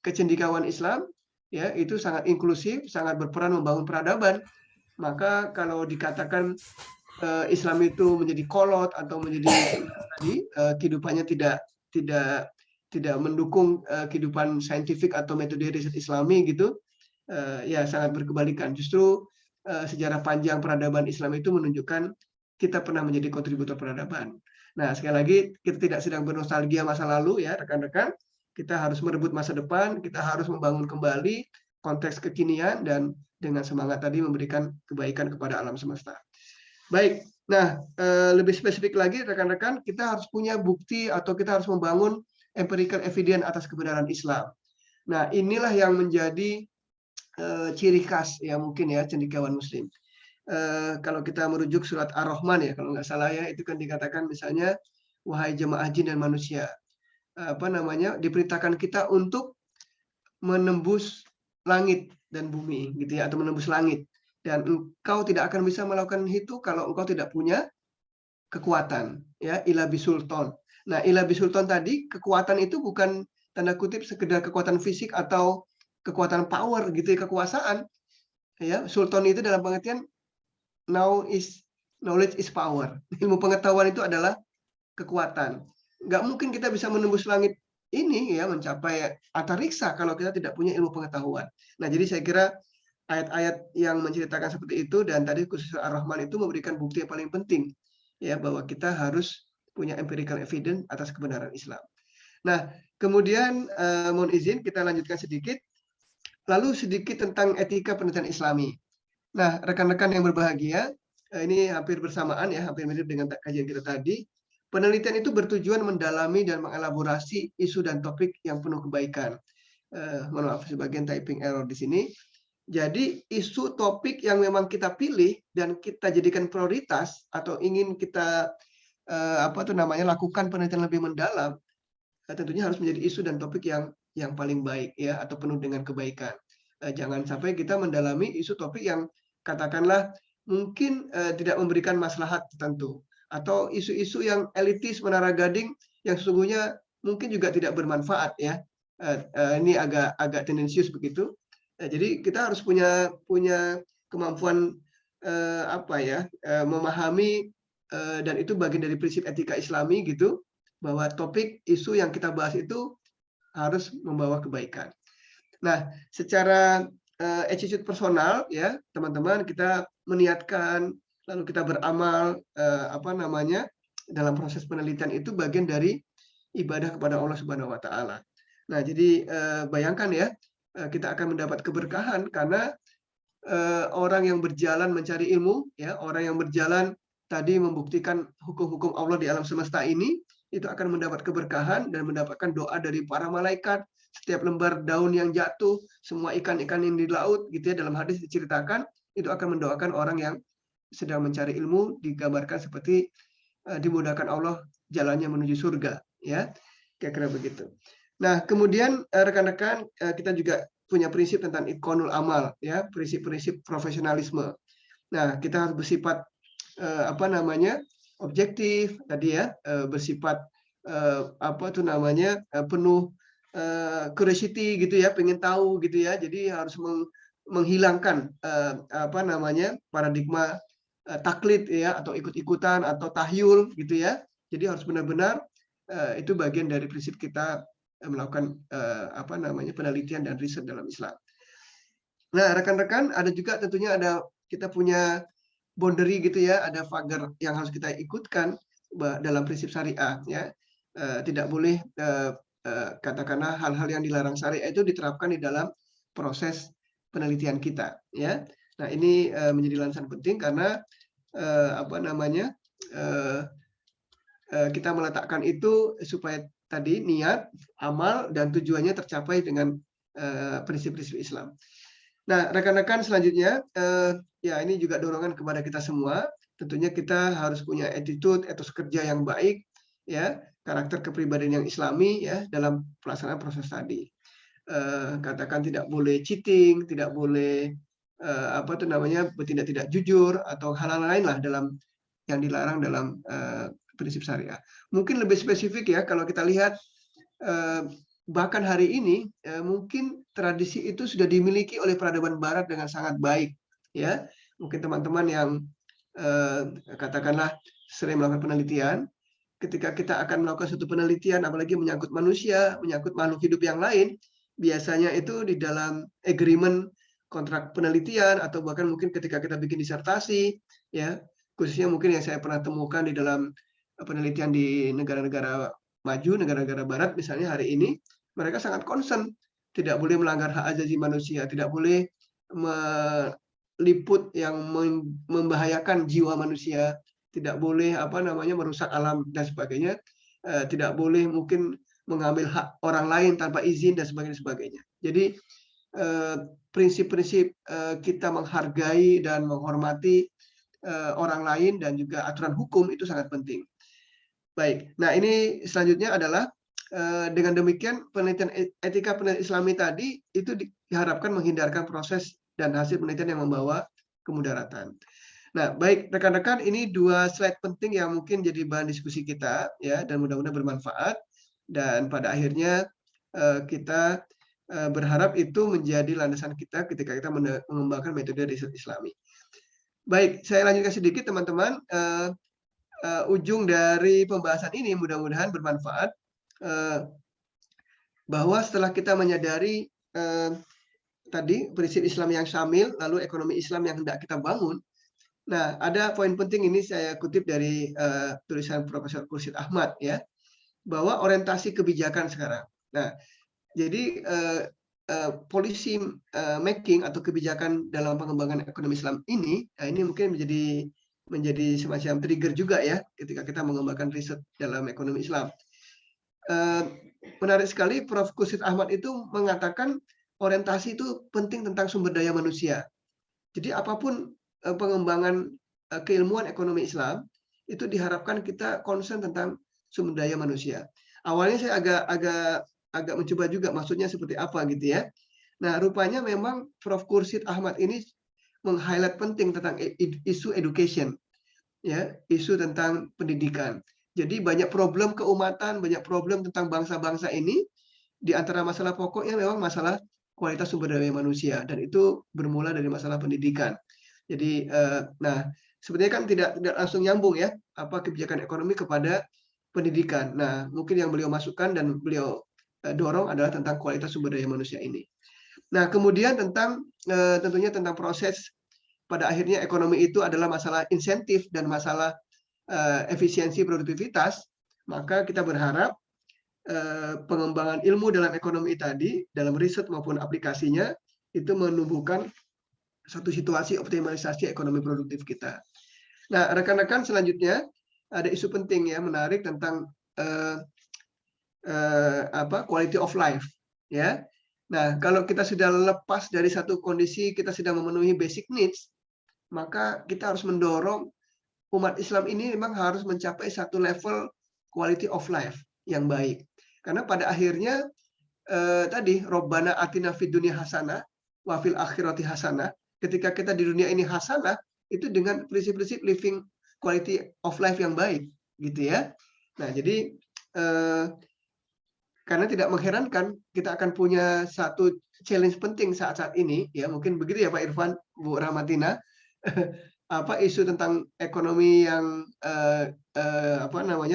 kecendekiawan Islam ya, itu sangat inklusif, sangat berperan membangun peradaban. Maka kalau dikatakan Islam itu menjadi kolot atau menjadi tadi kehidupannya tidak mendukung kehidupan saintifik atau metode riset Islami gitu, ya sangat berkebalikan. Justru sejarah panjang peradaban Islam itu menunjukkan kita pernah menjadi kontributor peradaban. Nah, sekali lagi kita tidak sedang bernostalgia masa lalu ya rekan-rekan. Kita harus merebut masa depan, kita harus membangun kembali konteks kekinian dan dengan semangat tadi memberikan kebaikan kepada alam semesta. Baik, nah lebih spesifik lagi rekan-rekan, kita harus punya bukti atau kita harus membangun empirical evidence atas kebenaran Islam. Nah, inilah yang menjadi ciri khas ya mungkin ya cendekiawan Muslim. Kalau kita merujuk surat Ar-Rahman ya, kalau nggak salah ya, itu kan dikatakan misalnya, wahai jemaah jin dan manusia, apa namanya, diperintahkan kita untuk menembus langit dan bumi gitu ya, atau menembus langit, dan engkau tidak akan bisa melakukan itu kalau engkau tidak punya kekuatan ya, ila bisultan. Nah, ila bisultan tadi, kekuatan itu bukan tanda kutip sekedar kekuatan fisik atau kekuatan power gitu ya, kekuasaan ya. Sultan itu dalam pengertian knowledge is power. Ilmu pengetahuan itu adalah kekuatan. Nggak mungkin kita bisa menembus langit ini ya, mencapai antariksa kalau kita tidak punya ilmu pengetahuan. Nah, jadi saya kira ayat-ayat yang menceritakan seperti itu dan tadi khusus Ar-Rahman itu memberikan bukti yang paling penting ya, bahwa kita harus punya empirical evidence atas kebenaran Islam. Nah, kemudian mohon izin kita lanjutkan sedikit. Lalu sedikit tentang etika penelitian Islami. Nah, rekan-rekan yang berbahagia, ini hampir bersamaan ya, hampir mirip dengan kajian kita tadi. Penelitian itu bertujuan mendalami dan mengelaborasi isu dan topik yang penuh kebaikan. Mohon maaf, sebagian typing error di sini. Jadi isu topik yang memang kita pilih dan kita jadikan prioritas atau ingin kita lakukan penelitian lebih mendalam, tentunya harus menjadi isu dan topik yang paling baik ya, atau penuh dengan kebaikan. Jangan sampai kita mendalami isu topik yang katakanlah mungkin tidak memberikan maslahat tertentu, atau isu-isu yang elitis menara gading yang sesungguhnya mungkin juga tidak bermanfaat ya. Ini agak tendensius begitu. Jadi kita harus punya kemampuan memahami dan itu bagian dari prinsip etika Islami gitu, bahwa topik isu yang kita bahas itu harus membawa kebaikan. Nah, secara attitude personal ya teman-teman, kita meniatkan lalu kita beramal dalam proses penelitian itu bagian dari ibadah kepada Allah Subhanahu wa taala. Nah, jadi bayangkan ya, kita akan mendapat keberkahan karena orang yang berjalan mencari ilmu ya, orang yang berjalan tadi membuktikan hukum-hukum Allah di alam semesta ini, itu akan mendapat keberkahan dan mendapatkan doa dari para malaikat. Setiap lembar daun yang jatuh, semua ikan-ikan yang di laut, gitu ya, dalam hadis diceritakan, itu akan mendoakan orang yang sedang mencari ilmu, digambarkan seperti dimudahkan Allah jalannya menuju surga, ya, kira-kira begitu. Nah, kemudian rekan-rekan, kita juga punya prinsip tentang itqanul amal, ya, prinsip-prinsip profesionalisme. Nah, kita harus bersifat objektif tadi ya, bersifat penuh curiosity gitu ya, pengen tahu gitu ya. Jadi harus menghilangkan paradigma taklid ya, atau ikut-ikutan atau tahyul gitu ya. Jadi harus benar-benar itu bagian dari prinsip kita melakukan penelitian dan riset dalam Islam. Nah, rekan-rekan, ada juga tentunya kita punya boundary gitu ya, ada pagar yang harus kita ikutkan dalam prinsip syariah ya. Tidak boleh katakanlah hal-hal yang dilarang syariah itu diterapkan di dalam proses penelitian kita ya. Nah, ini menjadi landasan penting karena kita meletakkan itu supaya tadi niat, amal, dan tujuannya tercapai dengan prinsip-prinsip Islam. Nah, rekan-rekan, selanjutnya ya ini juga dorongan kepada kita semua. Tentunya kita harus punya attitude, etos kerja yang baik, ya, karakter kepribadian yang Islami, ya, dalam pelaksanaan proses tadi. Katakan tidak boleh cheating, tidak boleh bertindak tidak jujur atau hal-hal lain lah yang dilarang dalam prinsip syariah. Mungkin lebih spesifik ya, kalau kita lihat bahkan hari ini mungkin tradisi itu sudah dimiliki oleh peradaban Barat dengan sangat baik, ya. Mungkin teman-teman yang katakanlah sering melakukan penelitian, ketika kita akan melakukan suatu penelitian, apalagi menyangkut manusia, menyangkut makhluk hidup yang lain, biasanya itu di dalam agreement kontrak penelitian atau bahkan mungkin ketika kita bikin disertasi, ya, khususnya mungkin yang saya pernah temukan di dalam penelitian di negara-negara maju, negara-negara Barat misalnya hari ini, mereka sangat concern tidak boleh melanggar hak asasi manusia, tidak boleh meliput yang membahayakan jiwa manusia, tidak boleh merusak alam dan sebagainya, tidak boleh mungkin mengambil hak orang lain tanpa izin dan sebagainya. Jadi prinsip-prinsip kita menghargai dan menghormati orang lain dan juga aturan hukum itu sangat penting. Baik, nah ini selanjutnya adalah dengan demikian penelitian etika penelitian Islami tadi itu diharapkan menghindarkan proses dan hasil penelitian yang membawa kemudaratan. Nah, baik rekan-rekan, ini dua slide penting yang mungkin jadi bahan diskusi kita ya, dan mudah-mudahan bermanfaat dan pada akhirnya kita berharap itu menjadi landasan kita ketika kita mengembangkan metode riset Islami. Baik, saya lanjutkan sedikit teman-teman. Ujung dari pembahasan ini mudah-mudahan bermanfaat, bahwa setelah kita menyadari tadi prinsip Islam yang syamil, lalu ekonomi Islam yang hendak kita bangun. Nah, ada poin penting ini saya kutip dari tulisan Profesor Khursyid Ahmad ya, bahwa orientasi kebijakan sekarang. Nah, jadi policy making atau kebijakan dalam pengembangan ekonomi Islam ini, nah ini mungkin menjadi semacam trigger juga ya ketika kita mengembangkan riset dalam ekonomi Islam. Menarik sekali, Prof. Khursyid Ahmad itu mengatakan orientasi itu penting tentang sumber daya manusia. Jadi apapun pengembangan keilmuan ekonomi Islam itu diharapkan kita concern tentang sumber daya manusia. Awalnya saya agak mencoba juga maksudnya seperti apa gitu ya. Nah, rupanya memang Prof. Khursyid Ahmad ini meng-highlight penting tentang isu education, ya, isu tentang pendidikan. Jadi banyak problem keumatan, banyak problem tentang bangsa-bangsa ini, di antara masalah pokoknya memang masalah kualitas sumber daya manusia, dan itu bermula dari masalah pendidikan. Jadi, nah sebenarnya kan tidak langsung nyambung ya, apa kebijakan ekonomi kepada pendidikan. Nah, mungkin yang beliau masukkan dan beliau dorong adalah tentang kualitas sumber daya manusia ini. Nah, kemudian tentunya tentang proses pada akhirnya ekonomi itu adalah masalah insentif dan masalah efisiensi produktivitas, maka kita berharap pengembangan ilmu dalam ekonomi tadi, dalam riset maupun aplikasinya, itu menumbuhkan satu situasi optimalisasi ekonomi produktif kita. Nah, rekan-rekan, selanjutnya ada isu penting ya, menarik tentang quality of life ya. Nah, kalau kita sudah lepas dari satu kondisi, kita sudah memenuhi basic needs, maka kita harus mendorong umat Islam ini memang harus mencapai satu level quality of life yang baik. Karena pada akhirnya tadi Robbana atina fid dunya hasanah wa fil akhirati hasanah. Ketika kita di dunia ini hasanah, itu dengan prinsip-prinsip living quality of life yang baik, gitu ya. Nah, jadi karena tidak mengherankan kita akan punya satu challenge penting saat-saat ini, ya mungkin begitu ya Pak Irfan, Bu Rahmatina, isu tentang ekonomi yang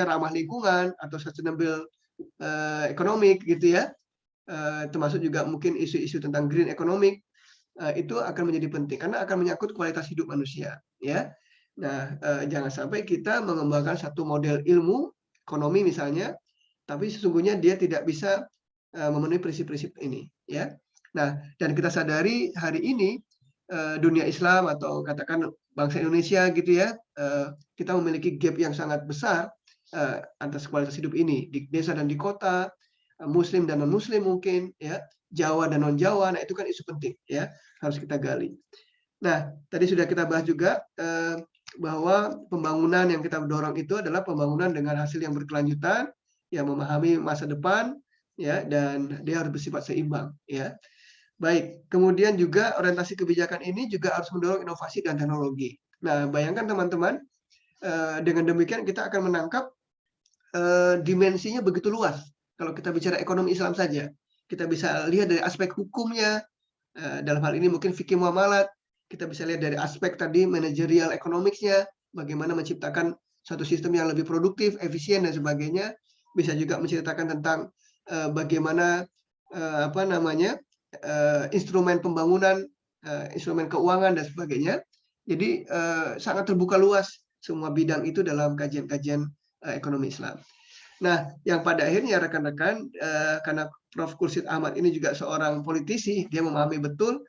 ramah lingkungan atau sustainable economic gitu ya, termasuk juga mungkin isu-isu tentang green economic, itu akan menjadi penting karena akan menyangkut kualitas hidup manusia, ya. Nah, jangan sampai kita mengembangkan satu model ilmu ekonomi misalnya, tapi sesungguhnya dia tidak bisa memenuhi prinsip-prinsip ini, ya. Nah, dan kita sadari hari ini dunia Islam atau katakan bangsa Indonesia gitu ya, kita memiliki gap yang sangat besar atas kualitas hidup ini di desa dan di kota, Muslim dan non Muslim mungkin, ya, Jawa dan non Jawa. Nah, itu kan isu penting, ya, harus kita gali. Nah, tadi sudah kita bahas juga bahwa pembangunan yang kita dorong itu adalah pembangunan dengan hasil yang berkelanjutan, yang memahami masa depan, ya, dan dia harus bersifat seimbang, ya. Baik, kemudian juga orientasi kebijakan ini juga harus mendorong inovasi dan teknologi. Nah, bayangkan teman-teman, dengan demikian kita akan menangkap dimensinya begitu luas. Kalau kita bicara ekonomi Islam saja, kita bisa lihat dari aspek hukumnya, dalam hal ini mungkin fikih muamalat, kita bisa lihat dari aspek tadi manajerial economics-nya, bagaimana menciptakan suatu sistem yang lebih produktif, efisien dan sebagainya. Bisa juga menceritakan tentang bagaimana instrumen pembangunan, instrumen keuangan dan sebagainya. Jadi sangat terbuka luas semua bidang itu dalam kajian-kajian ekonomi Islam. Nah, yang pada akhirnya rekan-rekan, karena Prof. Khursyid Ahmad ini juga seorang politisi, dia memahami betul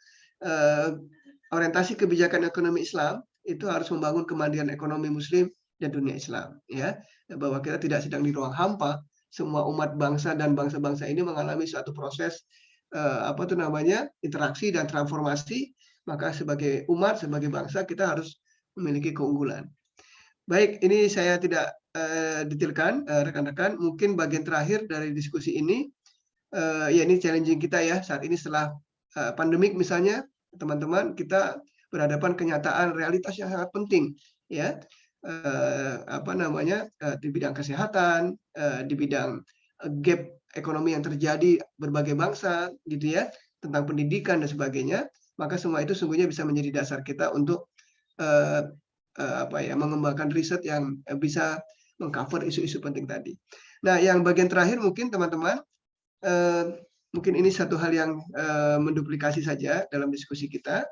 orientasi kebijakan ekonomi Islam itu harus membangun kemandirian ekonomi Muslim dan dunia Islam, ya, bahwa kita tidak sedang di ruang hampa. Semua umat bangsa dan bangsa-bangsa ini mengalami suatu proses interaksi dan transformasi. Maka sebagai umat, sebagai bangsa, kita harus memiliki keunggulan. Baik, ini saya tidak detailkan, rekan-rekan. Mungkin bagian terakhir dari diskusi ini, ya ini challenging kita ya saat ini setelah pandemik misalnya, teman-teman, kita berhadapan kenyataan realitas yang sangat penting, ya, di bidang kesehatan, di bidang gap ekonomi yang terjadi berbagai bangsa, gitu ya, tentang pendidikan dan sebagainya. Maka semua itu sungguhnya bisa menjadi dasar kita untuk mengembangkan riset yang bisa mengcover isu-isu penting tadi. Nah, yang bagian terakhir mungkin teman-teman, mungkin ini satu hal yang menduplikasi saja dalam diskusi kita,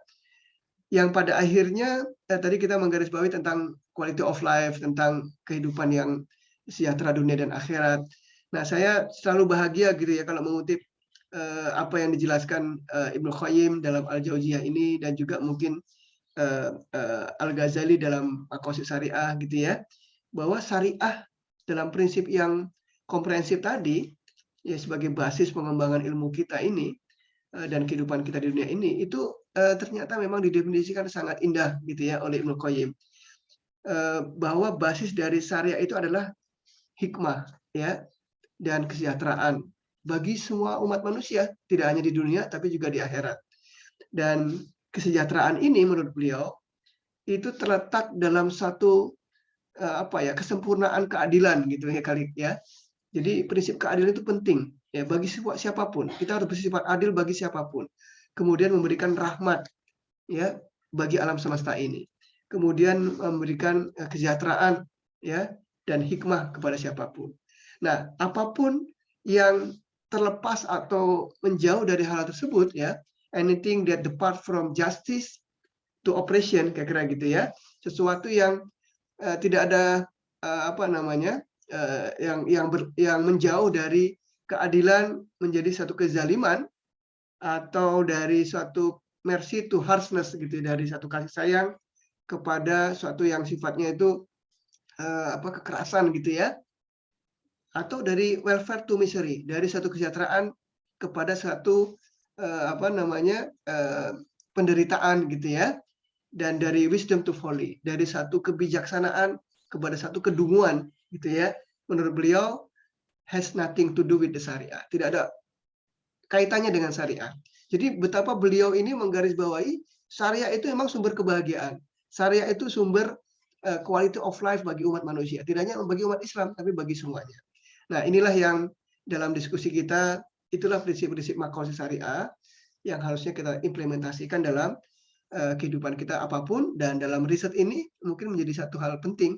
yang pada akhirnya tadi kita menggarisbawahi tentang quality of life, tentang kehidupan yang sejahtera dunia dan akhirat. Nah, saya selalu bahagia gitu ya kalau mengutip apa yang dijelaskan Ibnu Qayyim dalam Al-Jauziyah ini, dan juga mungkin Al-Ghazali dalam Maqasid Syariah gitu ya, bahwa syariah dalam prinsip yang komprehensif tadi ya sebagai basis pengembangan ilmu kita ini dan kehidupan kita di dunia ini, itu ternyata memang didefinisikan sangat indah gitu ya oleh Ibnu Qayyim, bahwa basis dari syariah itu adalah hikmah ya dan kesejahteraan bagi semua umat manusia, tidak hanya di dunia tapi juga di akhirat. Dan kesejahteraan ini menurut beliau itu terletak dalam satu kesempurnaan keadilan gitu ya kali ya. Jadi prinsip keadilan itu penting ya bagi siapapun. Kita harus bersifat adil bagi siapapun. Kemudian memberikan rahmat ya bagi alam semesta ini. Kemudian memberikan kesejahteraan ya dan hikmah kepada siapapun. Nah, apapun yang terlepas atau menjauh dari hal tersebut ya, anything that depart from justice to oppression, kira-kira gitu ya, sesuatu yang tidak ada yang menjauh dari keadilan menjadi satu kezaliman, atau dari suatu mercy to harshness gitu, dari satu kasih sayang kepada suatu yang sifatnya itu kekerasan gitu ya, atau dari welfare to misery, dari satu kesejahteraan kepada satu penderitaan gitu ya, dan dari wisdom to folly, dari satu kebijaksanaan kepada satu kedunguan gitu ya. Menurut beliau has nothing to do with the syariah, tidak ada kaitannya dengan syariah. Jadi betapa beliau ini menggarisbawahi syariah itu memang sumber kebahagiaan. Syariah itu sumber quality of life bagi umat manusia. Tidak hanya bagi umat Islam, tapi bagi semuanya. Nah, inilah yang dalam diskusi kita, itulah prinsip-prinsip makosid syariah yang harusnya kita implementasikan dalam kehidupan kita apapun. Dan dalam riset ini mungkin menjadi satu hal penting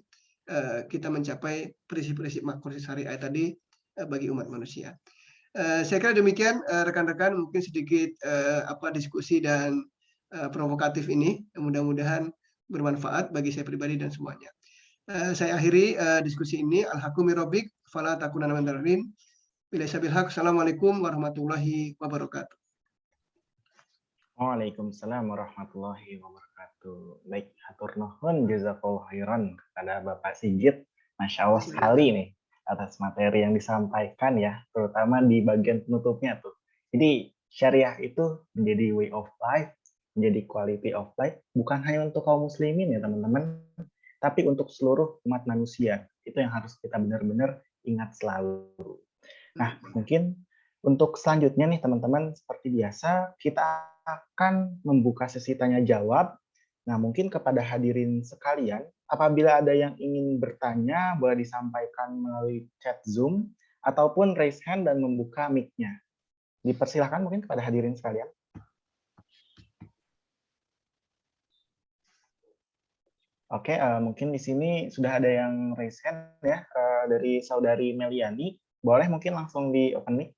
kita mencapai prinsip-prinsip makosid syariah tadi bagi umat manusia. Saya kira demikian rekan-rekan, mungkin sedikit diskusi dan provokatif ini, mudah-mudahan bermanfaat bagi saya pribadi dan semuanya. Saya akhiri diskusi ini. Al-haqqu mir rabbik fala takunanna minal mumtarin. Billahi haq. Assalamualaikum warahmatullahi wabarakatuh. Waalaikumsalam warahmatullahi wabarakatuh. Baik, hatur nuhun jazakallahu khairan kepada Bapak Sigit. Masya Allah sekali nih atas materi yang disampaikan ya, terutama di bagian penutupnya tuh. Jadi syariah itu menjadi way of life, menjadi quality of life, bukan hanya untuk kaum muslimin ya teman-teman, tapi untuk seluruh umat manusia. Itu yang harus kita benar-benar ingat selalu. Nah, mungkin untuk selanjutnya nih teman-teman, seperti biasa kita akan membuka sesi tanya jawab. Nah, mungkin kepada hadirin sekalian, apabila ada yang ingin bertanya, boleh disampaikan melalui chat Zoom, ataupun raise hand dan membuka mic-nya. Dipersilahkan mungkin kepada hadirin sekalian. Oke, mungkin di sini sudah ada yang raise hand ya, dari saudari Meliani. Boleh mungkin langsung di open mic.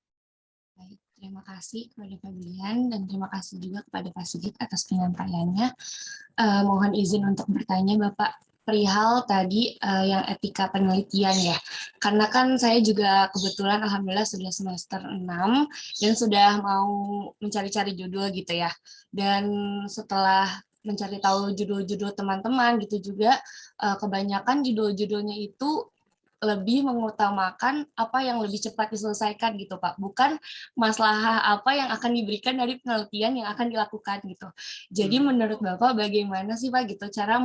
Baik, terima kasih kepada Pak Bilian dan terima kasih juga kepada Pak Sigit atas penyampaiannya. Mohon izin untuk bertanya Bapak perihal tadi yang etika penelitian ya. Karena kan saya juga kebetulan alhamdulillah sudah semester 6 dan sudah mau mencari-cari judul gitu ya. Dan setelah mencari tahu judul-judul teman-teman gitu juga, kebanyakan judul-judulnya itu lebih mengutamakan apa yang lebih cepat diselesaikan gitu Pak, bukan masalah apa yang akan diberikan dari penelitian yang akan dilakukan gitu. Jadi menurut Bapak bagaimana sih Pak gitu cara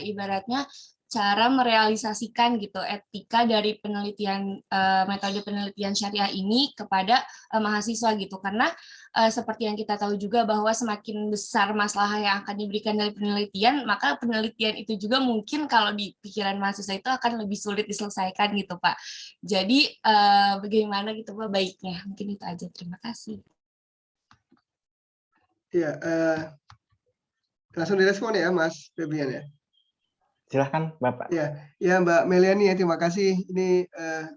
ibaratnya cara merealisasikan gitu etika dari penelitian metode penelitian syariah ini kepada mahasiswa gitu, karena seperti yang kita tahu juga bahwa semakin besar masalah yang akan diberikan dari penelitian, maka penelitian itu juga mungkin kalau di pikiran mahasiswa itu akan lebih sulit diselesaikan gitu Pak. Jadi bagaimana gitu Pak baiknya? Mungkin itu aja, terima kasih. Ya, langsung direspon ya Mas Febrian ya. Silahkan Bapak. Ya Mbak Meliani ya, terima kasih. Ini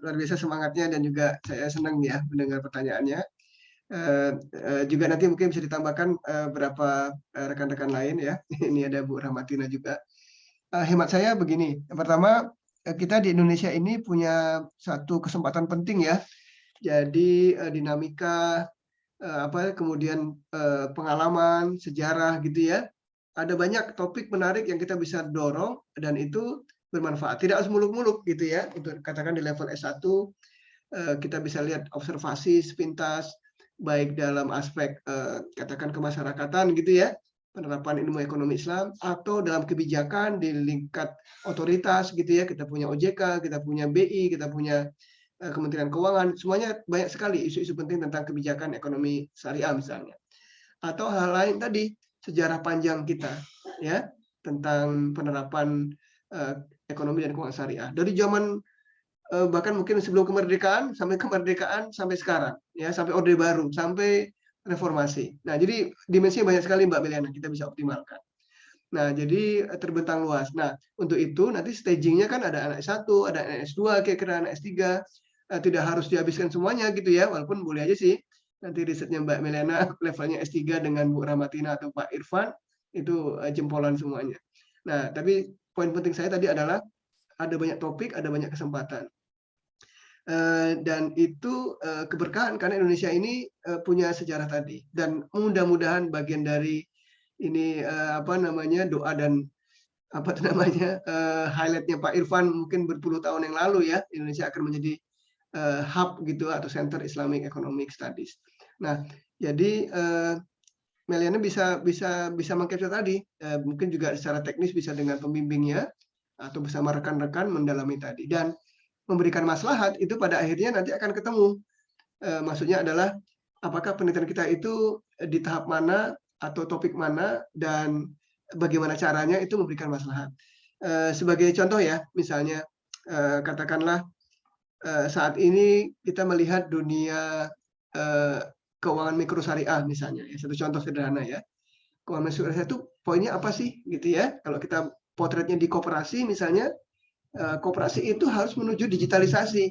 luar biasa semangatnya dan juga saya senang ya mendengar pertanyaannya. Juga nanti mungkin bisa ditambahkan beberapa rekan-rekan lain ya. Ini ada Bu Rahmatina juga. Hemat saya begini. Yang pertama, kita di Indonesia ini punya satu kesempatan penting ya. Jadi dinamika kemudian pengalaman, sejarah gitu ya. Ada banyak topik menarik yang kita bisa dorong dan itu bermanfaat. Tidak harus muluk-muluk gitu ya. Untuk katakan di level S1 kita bisa lihat observasi sepintas baik dalam aspek katakan kemasyarakatan gitu ya, penerapan ilmu ekonomi Islam, atau dalam kebijakan di lingkat otoritas gitu ya. Kita punya OJK, kita punya BI, kita punya Kementerian Keuangan, semuanya banyak sekali isu-isu penting tentang kebijakan ekonomi syariah misalnya. Atau hal lain tadi, sejarah panjang kita ya tentang penerapan ekonomi dan keuangan syariah dari zaman bahkan mungkin sebelum kemerdekaan sampai sekarang ya, sampai Orde Baru sampai reformasi. Nah, jadi dimensinya banyak sekali Mbak Meliana, kita bisa optimalkan. Nah, jadi terbentang luas. Nah, untuk itu nanti stagingnya kan ada anak S1, ada anak S2, kira-kira anak S3, tidak harus dihabiskan semuanya gitu ya, walaupun boleh aja sih. Nanti risetnya Mbak Meliana levelnya S3 dengan Bu Rahmatina atau Pak Irfan, itu jempolan semuanya. Nah, tapi poin penting saya tadi adalah ada banyak topik, ada banyak kesempatan. Dan itu keberkahan karena Indonesia ini punya sejarah tadi. Dan mudah-mudahan bagian dari ini apa namanya doa dan apa namanya highlightnya Pak Irfan mungkin berpuluh tahun yang lalu ya, Indonesia akan menjadi hub gitu atau Center Islamic Economic Studies. Nah, jadi Meliana bisa mengcapture tadi, mungkin juga secara teknis bisa dengan pembimbingnya atau bersama rekan-rekan mendalami tadi, dan memberikan maslahat itu pada akhirnya nanti akan ketemu. Maksudnya adalah apakah penelitian kita itu di tahap mana atau topik mana dan bagaimana caranya itu memberikan maslahat. Sebagai contoh ya, misalnya katakanlah saat ini kita melihat dunia keuangan mikro syariah misalnya, ya, satu contoh sederhana ya. Keuangan mikro syariah itu poinnya apa sih gitu ya? Kalau kita potretnya di koperasi misalnya, koperasi itu harus menuju digitalisasi.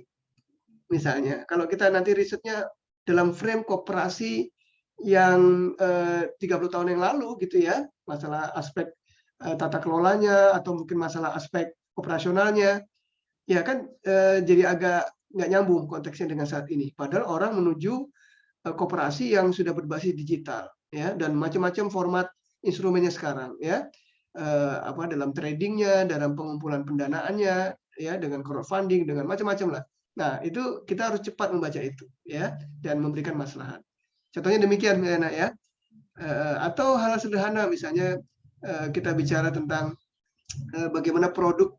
Misalnya, kalau kita nanti risetnya dalam frame koperasi yang 30 tahun yang lalu gitu ya, masalah aspek tata kelolanya atau mungkin masalah aspek operasionalnya, ya kan jadi agak nggak nyambung konteksnya dengan saat ini. Padahal orang menuju koperasi yang sudah berbasis digital, ya, dan macam-macam format instrumennya sekarang, ya, apa dalam tradingnya, dalam pengumpulan pendanaannya, ya, dengan crowdfunding, dengan macam-macam lah. Nah, itu kita harus cepat membaca itu, ya, dan memberikan maslahat. Contohnya demikian, Melena, ya. Atau hal sederhana, misalnya kita bicara tentang bagaimana produk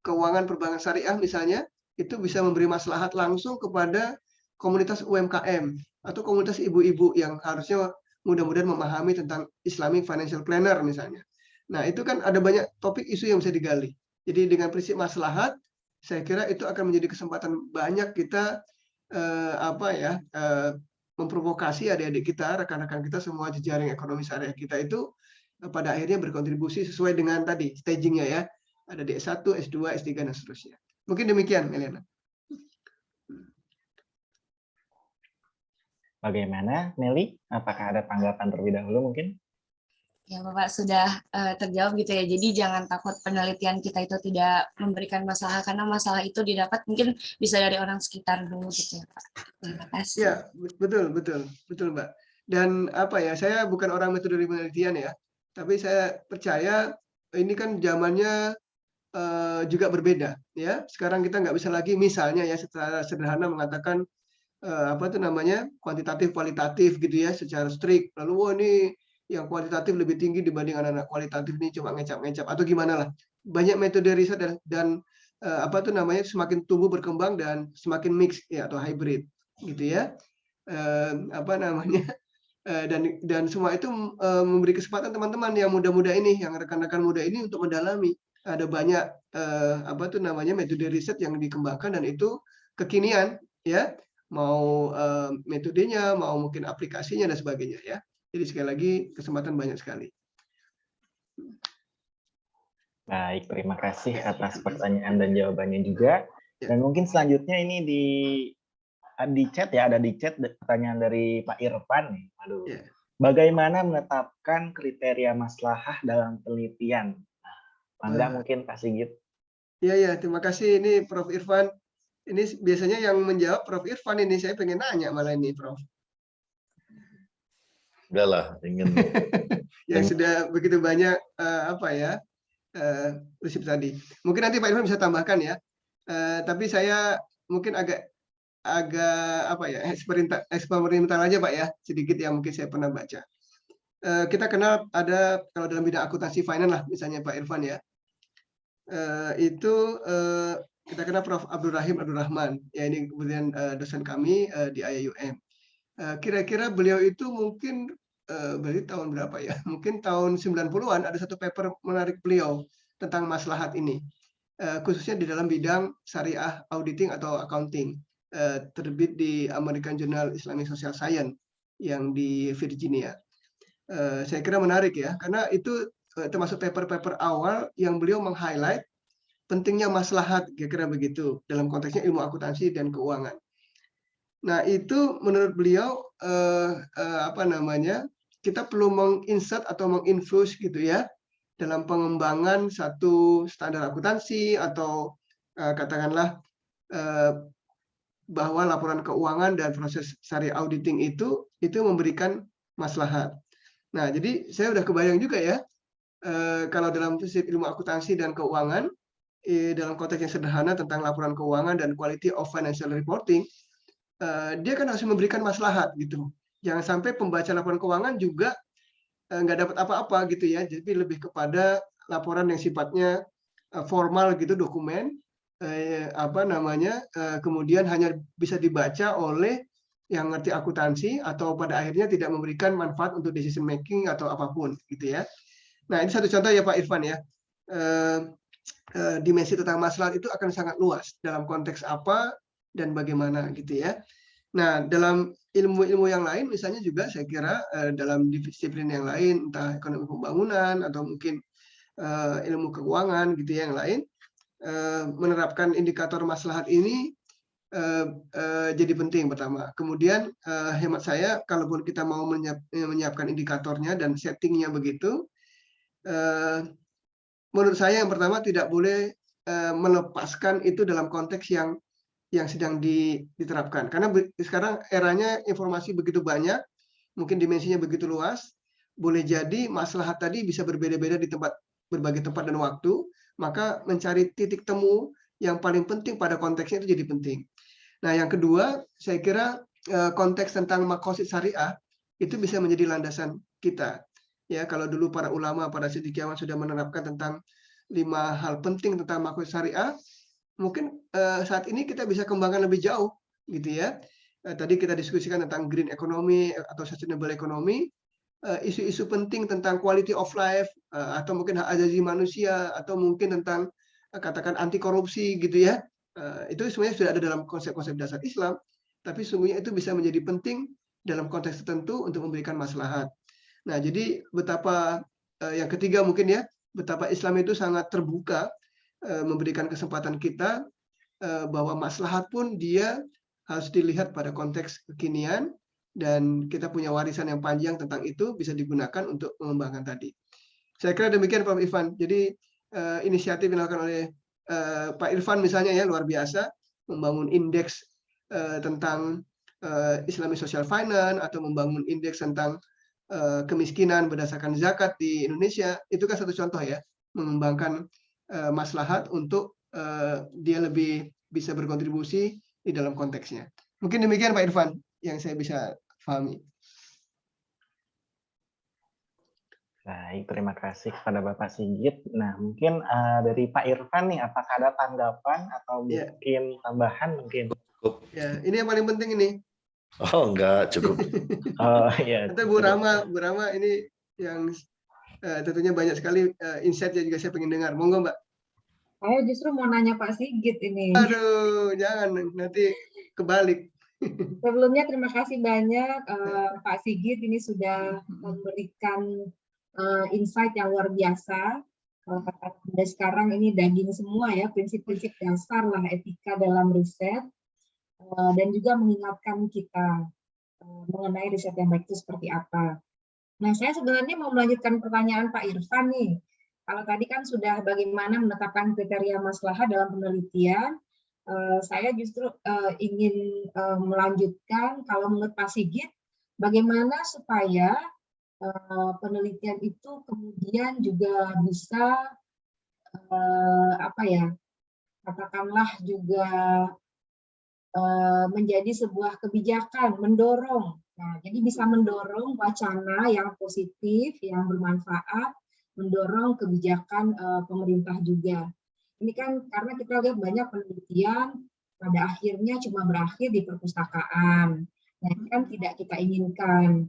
keuangan perbankan syariah, misalnya, itu bisa memberi maslahat langsung kepada komunitas UMKM atau komunitas ibu-ibu yang harusnya mudah-mudahan memahami tentang Islamic Financial Planner, misalnya. Nah, itu kan ada banyak topik isu yang bisa digali. Jadi dengan prinsip maslahat, saya kira itu akan menjadi kesempatan banyak kita memprovokasi adik-adik kita, rekan-rekan kita semua jejaring ekonomi syariah kita itu pada akhirnya berkontribusi sesuai dengan tadi stagingnya ya. Ada di S1, S2, S3 dan seterusnya. Mungkin demikian, Melena. Bagaimana, Meli? Apakah ada tanggapan terlebih dahulu mungkin? Ya, Bapak sudah terjawab gitu ya. Jadi jangan takut penelitian kita itu tidak memberikan masalah, karena masalah itu didapat mungkin bisa dari orang sekitar dulu gitu ya, Pak. Terima kasih. Ya, betul, Mbak. Dan apa ya, saya bukan orang metode penelitian ya, tapi saya percaya ini kan zamannya juga berbeda ya. Sekarang kita nggak bisa lagi misalnya ya secara sederhana mengatakan apa itu namanya kuantitatif kualitatif gitu ya secara strict. Lalu wah ini yang kualitatif lebih tinggi dibanding anak-anak kualitatif ini cuma ngecap-ngecap atau gimana lah. Banyak metode riset dan apa itu namanya semakin tumbuh berkembang dan semakin mix ya atau hybrid gitu ya. Apa namanya dan semua itu memberi kesempatan teman-teman yang muda-muda ini, yang rekan-rekan muda ini untuk mendalami. Ada banyak apa itu namanya metode riset yang dikembangkan dan itu kekinian ya, mau metodenya, mau mungkin aplikasinya dan sebagainya ya. Jadi sekali lagi kesempatan banyak sekali. Baik, terima kasih atas pertanyaan dan jawabannya juga. Dan mungkin selanjutnya ini di chat ya, ada di chat pertanyaan dari Pak Irfan nih. Aduh. Bagaimana menetapkan kriteria maslahah dalam penelitian? Nah, mungkin Pak Sigit. Iya, terima kasih ini Prof Irfan. Ini biasanya yang menjawab Prof Irfan ini, saya pengen nanya malah ini Prof. Udahlah, ingin yang sudah begitu banyak apa ya prinsip tadi. Mungkin nanti Pak Irfan bisa tambahkan ya. Tapi saya mungkin agak apa ya eksperimental aja Pak ya, sedikit yang mungkin saya pernah baca. Kita kenal ada kalau dalam bidang akuntansi finance lah misalnya Pak Irfan ya. Itu kita kenal Prof Abdul Rahman ya, ini kemudian dosen kami di IAUM. Kira-kira beliau itu mungkin berarti tahun berapa ya? Mungkin tahun 90-an ada satu paper menarik beliau tentang maslahat ini. Khususnya di dalam bidang syariah auditing atau accounting. Terbit di American Journal Islamic Social Science yang di Virginia. Saya kira menarik ya, karena itu termasuk paper-paper awal yang beliau meng-highlight pentingnya maslahat, kira-kira begitu, dalam konteksnya ilmu akuntansi dan keuangan. Nah, itu menurut beliau apa namanya, kita perlu menginsert atau menginfuse gitu ya, dalam pengembangan satu standar akuntansi atau katakanlah bahwa laporan keuangan dan proses syariah auditing itu memberikan maslahat. Nah, jadi saya udah kebayang juga ya, kalau dalam prinsip ilmu akuntansi dan keuangan, dalam konteks yang sederhana tentang laporan keuangan dan quality of financial reporting, dia kan harus memberikan maslahat gitu. Jangan sampai pembaca laporan keuangan juga nggak dapat apa-apa gitu ya. Jadi lebih kepada laporan yang sifatnya formal gitu, dokumen, kemudian hanya bisa dibaca oleh yang ngerti akuntansi atau pada akhirnya tidak memberikan manfaat untuk decision making atau apapun gitu ya. Nah, ini satu contoh ya Pak Irfan ya. Dimensi tentang maslahat itu akan sangat luas dalam konteks apa dan bagaimana gitu ya. Nah, dalam ilmu-ilmu yang lain misalnya juga saya kira dalam disiplin yang lain, entah ekonomi pembangunan atau mungkin ilmu keuangan gitu ya yang lain, menerapkan indikator maslahat ini jadi penting pertama. Kemudian hemat saya, kalaupun kita mau menyiapkan indikatornya dan settingnya begitu, menurut saya yang pertama tidak boleh melepaskan itu dalam konteks yang sedang diterapkan. Karena sekarang eranya informasi begitu banyak, mungkin dimensinya begitu luas, boleh jadi maslahat tadi bisa berbeda-beda di berbagai tempat dan waktu, maka mencari titik temu yang paling penting pada konteksnya itu jadi penting. Nah, yang kedua, saya kira konteks tentang maqasid syariah itu bisa menjadi landasan kita. Ya, kalau dulu para ulama, para cendekiawan sudah menerapkan tentang 5 hal penting tentang maqasid syariah, mungkin saat ini kita bisa kembangkan lebih jauh, gitu ya. Tadi kita diskusikan tentang green economy atau sustainable economy, isu-isu penting tentang quality of life atau mungkin hak asasi manusia atau mungkin tentang katakan anti korupsi gitu ya. Itu sebenarnya sudah ada dalam konsep-konsep dasar Islam, tapi sungguhnya itu bisa menjadi penting dalam konteks tertentu untuk memberikan maslahat. Nah, jadi betapa yang ketiga mungkin ya, betapa Islam itu sangat terbuka memberikan kesempatan kita bahwa maslahat pun dia harus dilihat pada konteks kekinian dan kita punya warisan yang panjang tentang itu bisa digunakan untuk mengembangkan tadi. Saya kira demikian Pak Irfan. Jadi inisiatif yang dilakukan oleh Pak Irfan misalnya ya luar biasa membangun indeks tentang Islamic Social Finance atau membangun indeks tentang kemiskinan berdasarkan zakat di Indonesia, itu kan satu contoh ya mengembangkan maslahat untuk dia lebih bisa berkontribusi di dalam konteksnya. Mungkin demikian Pak Irfan yang saya bisa pahami. Baik, terima kasih kepada Bapak Sigit. Nah, mungkin dari Pak Irfan nih, apakah ada tanggapan atau mungkin tambahan mungkin? Cukup. Ya, ini yang paling penting ini. Oh, enggak, cukup. Ya. Atau Bu Rama ini yang tentunya banyak sekali insight yang juga saya pengen dengar. Monggo Mbak. Saya justru mau nanya Pak Sigit ini. Aduh, jangan nanti kebalik. Sebelumnya terima kasih banyak Pak Sigit ini sudah memberikan insight yang luar biasa. Kalau kata Anda sekarang ini daging semua ya, prinsip-prinsip dasar lah etika dalam riset dan juga mengingatkan kita mengenai riset yang baik itu seperti apa. Nah, saya sebenarnya mau melanjutkan pertanyaan Pak Irfan nih. Kalau tadi kan sudah bagaimana menetapkan kriteria maslahat dalam penelitian, saya justru ingin melanjutkan kalau menurut Pak Sigit, bagaimana supaya penelitian itu kemudian juga bisa katakanlah juga menjadi sebuah kebijakan, mendorong. Nah, jadi bisa mendorong wacana yang positif, yang bermanfaat, mendorong kebijakan pemerintah juga. Ini kan karena kita lihat banyak penelitian pada akhirnya cuma berakhir di perpustakaan. Nah, ini kan tidak kita inginkan.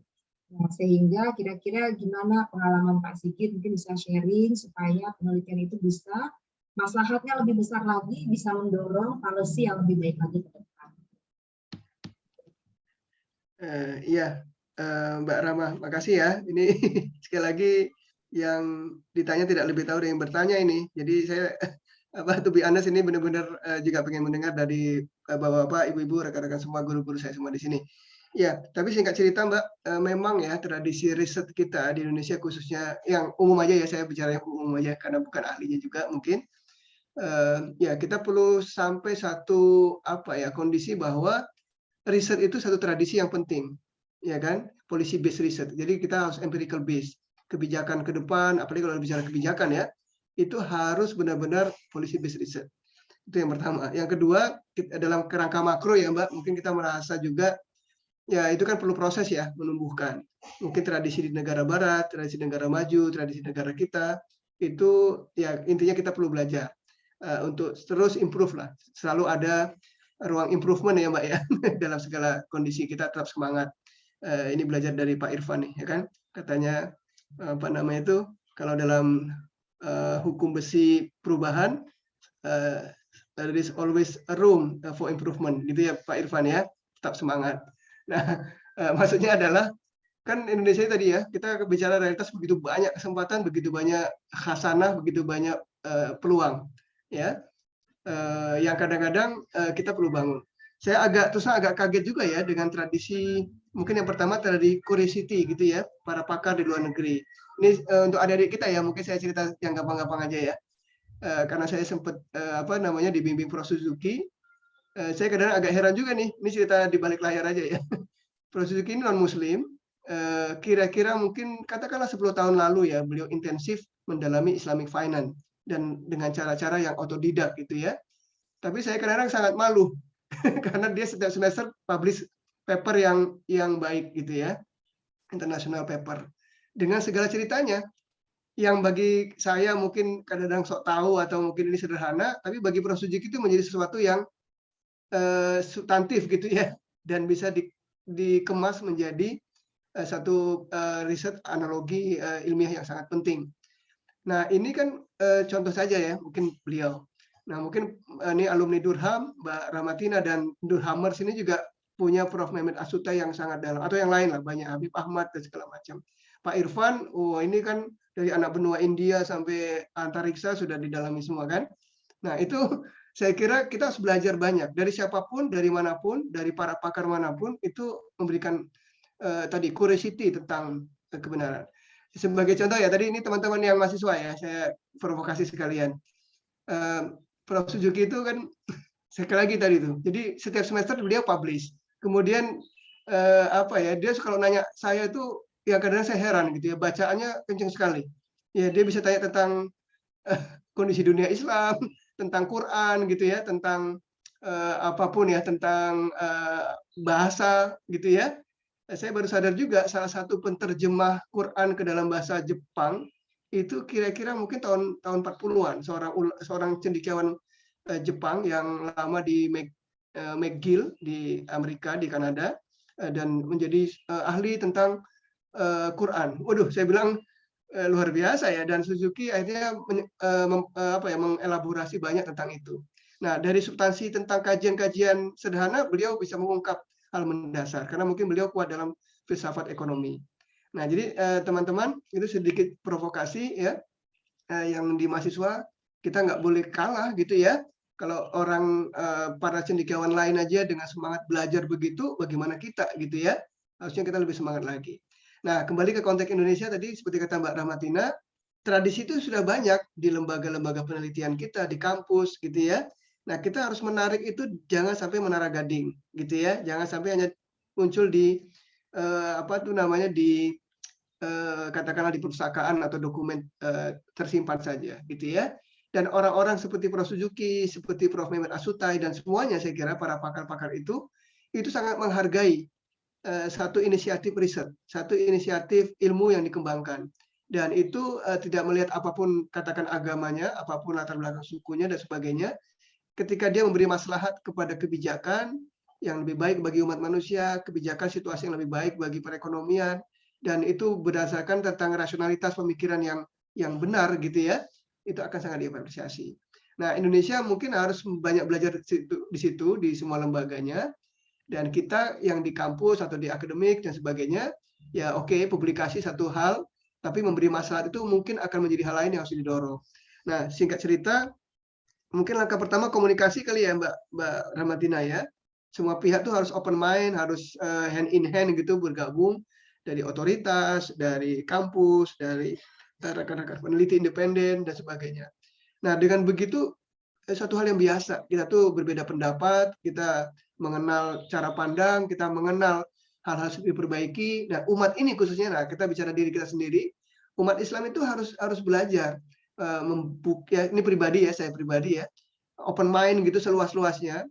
Nah, sehingga kira-kira gimana pengalaman Pak Sigit mungkin bisa sharing supaya penelitian itu bisa maslahatnya lebih besar lagi, bisa mendorong policy yang lebih baik lagi ke depan. Iya, Mbak Rama, makasih ya. Ini sekali lagi yang ditanya tidak lebih tahu dari yang bertanya ini. Jadi saya to be honest ini benar-benar juga pengen mendengar dari bapak-bapak, ibu-ibu, rekan-rekan semua guru-guru saya semua di sini. Ya, tapi singkat cerita Mbak, memang ya tradisi riset kita di Indonesia khususnya yang umum aja ya, saya bicara yang umum aja karena bukan ahlinya juga mungkin. Ya kita perlu sampai satu kondisi bahwa riset itu satu tradisi yang penting. ya kan, policy based research. Jadi kita harus empirical based. Kebijakan ke depan, apalagi kalau bicara kebijakan ya, itu harus benar-benar policy based research. Itu yang pertama. Yang kedua, dalam kerangka makro ya Mbak, mungkin kita merasa juga ya itu kan perlu proses ya menumbuhkan. Mungkin tradisi di negara barat, tradisi negara maju, tradisi negara kita itu ya intinya kita perlu belajar untuk terus improve lah. Selalu ada ruang improvement ya Mbak ya dalam segala kondisi. Kita tetap semangat. Ini belajar dari Pak Irfan nih ya kan. Katanya apa namanya itu kalau dalam hukum besi perubahan there is always a room for improvement gitu ya Pak Irfan ya. Tetap semangat. Nah, maksudnya adalah kan Indonesia tadi ya, kita bicara realitas begitu banyak kesempatan, begitu banyak khasanah, begitu banyak peluang, ya, yang kadang-kadang kita perlu bangun. Saya agak kaget juga ya dengan tradisi, mungkin yang pertama tradisi curiosity gitu ya, para pakar di luar negeri. Ini untuk adik-adik kita ya, mungkin saya cerita yang gampang-gampang aja ya, karena saya sempat dibimbing Prof. Suzuki. Saya kadang-kadang agak heran juga nih, ini cerita di balik layar aja ya. Prof. Suzuki ini non-Muslim, kira-kira mungkin katakanlah 10 tahun lalu ya, beliau intensif mendalami Islamic Finance, dan dengan cara-cara yang otodidak gitu ya. Tapi saya kadang-kadang sangat malu, karena dia setiap semester publish paper yang baik gitu ya, international paper. Dengan segala ceritanya, yang bagi saya mungkin kadang-kadang sok tahu atau mungkin ini sederhana, tapi bagi Prof. Suzuki itu menjadi sesuatu yang substantif gitu ya, dan bisa dikemas menjadi satu riset analogi ilmiah yang sangat penting. Nah ini kan contoh saja ya, mungkin beliau. Nah mungkin ini alumni Durham, Mbak Rahmatina dan Durhamers ini juga punya Prof. Mehmet Asuta yang sangat dalam, atau yang lain lah, banyak Habib Ahmad dan segala macam. Pak Irfan, ini kan dari anak benua India sampai antariksa sudah didalami semua kan. Nah itu saya kira kita harus belajar banyak dari siapapun, dari manapun, dari para pakar manapun, itu memberikan tadi curiosity tentang kebenaran. Sebagai contoh ya, tadi ini teman-teman yang mahasiswa ya, saya provokasi sekalian. Prof. Suzuki itu kan sekali lagi tadi itu. Jadi setiap semester beliau publish. Kemudian dia kalau nanya saya itu ya kadang-kadang saya heran gitu ya, bacaannya kenceng sekali. Ya dia bisa tanya tentang kondisi dunia Islam, tentang Quran gitu ya, tentang apapun ya, tentang bahasa gitu ya. Saya baru sadar juga salah satu penterjemah Quran ke dalam bahasa Jepang itu kira-kira mungkin tahun 40-an, seorang cendekiawan Jepang yang lama di McGill di Amerika, di Kanada, dan menjadi ahli tentang Quran. Waduh, saya bilang luar biasa ya, dan Suzuki akhirnya mengelaborasi banyak tentang itu. Nah, dari substansi tentang kajian-kajian sederhana, beliau bisa mengungkap hal mendasar karena mungkin beliau kuat dalam filsafat ekonomi. Nah, jadi teman-teman, itu sedikit provokasi ya, yang di mahasiswa kita nggak boleh kalah gitu ya. Kalau orang para cendekiawan lain aja dengan semangat belajar begitu, bagaimana kita gitu ya? Harusnya kita lebih semangat lagi. Nah, kembali ke konteks Indonesia tadi, seperti kata Mbak Rahmatina, tradisi itu sudah banyak di lembaga-lembaga penelitian kita, di kampus gitu ya. Nah, kita harus menarik itu, jangan sampai menara gading gitu ya. Jangan sampai hanya muncul di katakanlah di perpustakaan atau dokumen tersimpan saja gitu ya. Dan orang-orang seperti Prof. Suzuki, seperti Prof. Mehmet Asutai dan semuanya, saya kira para pakar-pakar itu sangat menghargai satu inisiatif riset, satu inisiatif ilmu yang dikembangkan. Dan itu tidak melihat apapun, katakan agamanya, apapun latar belakang sukunya dan sebagainya. Ketika dia memberi maslahat kepada kebijakan yang lebih baik bagi umat manusia, kebijakan situasi yang lebih baik bagi perekonomian, dan itu berdasarkan tentang rasionalitas pemikiran yang benar gitu ya, itu akan sangat diapresiasi. Nah, Indonesia mungkin harus banyak belajar di situ, di semua lembaganya, dan kita yang di kampus atau di akademik dan sebagainya, ya oke, publikasi satu hal, tapi memberi maslahat itu mungkin akan menjadi hal lain yang harus didorong. Nah, singkat cerita, mungkin langkah pertama komunikasi kali ya Mbak Rahmatina ya. Semua pihak tuh harus open mind, harus hand in hand gitu, bergabung dari otoritas, dari kampus, dari rekan-rekan peneliti independen dan sebagainya. Nah, dengan begitu satu hal yang biasa, kita tuh berbeda pendapat, kita mengenal cara pandang, kita mengenal hal-hal diperbaiki. Nah, umat ini khususnya, nah kita bicara diri kita sendiri, umat Islam itu harus belajar ya, ini pribadi ya, saya pribadi ya, open mind gitu seluas-luasnya,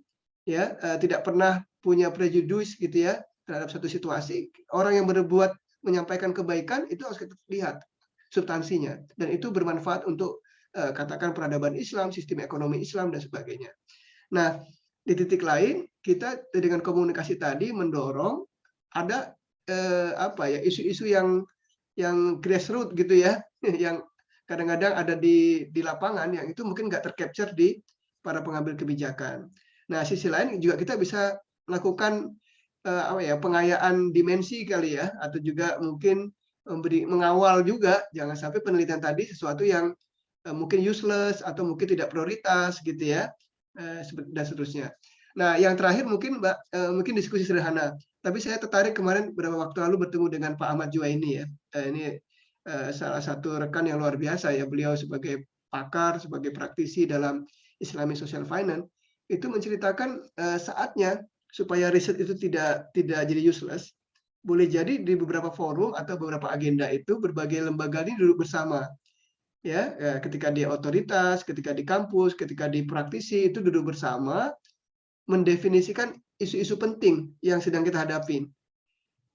ya, tidak pernah punya prejudice gitu ya terhadap satu situasi. Orang yang berbuat menyampaikan kebaikan itu harus kita lihat substansinya, dan itu bermanfaat untuk katakan peradaban Islam, sistem ekonomi Islam dan sebagainya. Nah, di titik lain kita dengan komunikasi tadi mendorong ada apa ya, isu-isu yang grassroots gitu ya, yang kadang-kadang ada di lapangan, yang itu mungkin nggak tercapture di para pengambil kebijakan. Nah, sisi lain juga kita bisa melakukan apa ya, pengayaan dimensi kali ya, atau juga mungkin mengawal juga jangan sampai penelitian tadi sesuatu yang mungkin useless atau mungkin tidak prioritas gitu ya, dan seterusnya. Nah, yang terakhir mungkin Mbak, mungkin diskusi sederhana. Tapi saya tertarik kemarin beberapa waktu lalu bertemu dengan Pak Ahmad Juwaini ya. Ini salah satu rekan yang luar biasa ya. Beliau sebagai pakar, sebagai praktisi dalam Islamic Social Finance, itu menceritakan saatnya supaya riset itu tidak jadi useless. Boleh jadi di beberapa forum atau beberapa agenda itu berbagai lembaga ini duduk bersama. Ya, ketika di otoritas, ketika di kampus, ketika di praktisi itu duduk bersama mendefinisikan isu-isu penting yang sedang kita hadapi.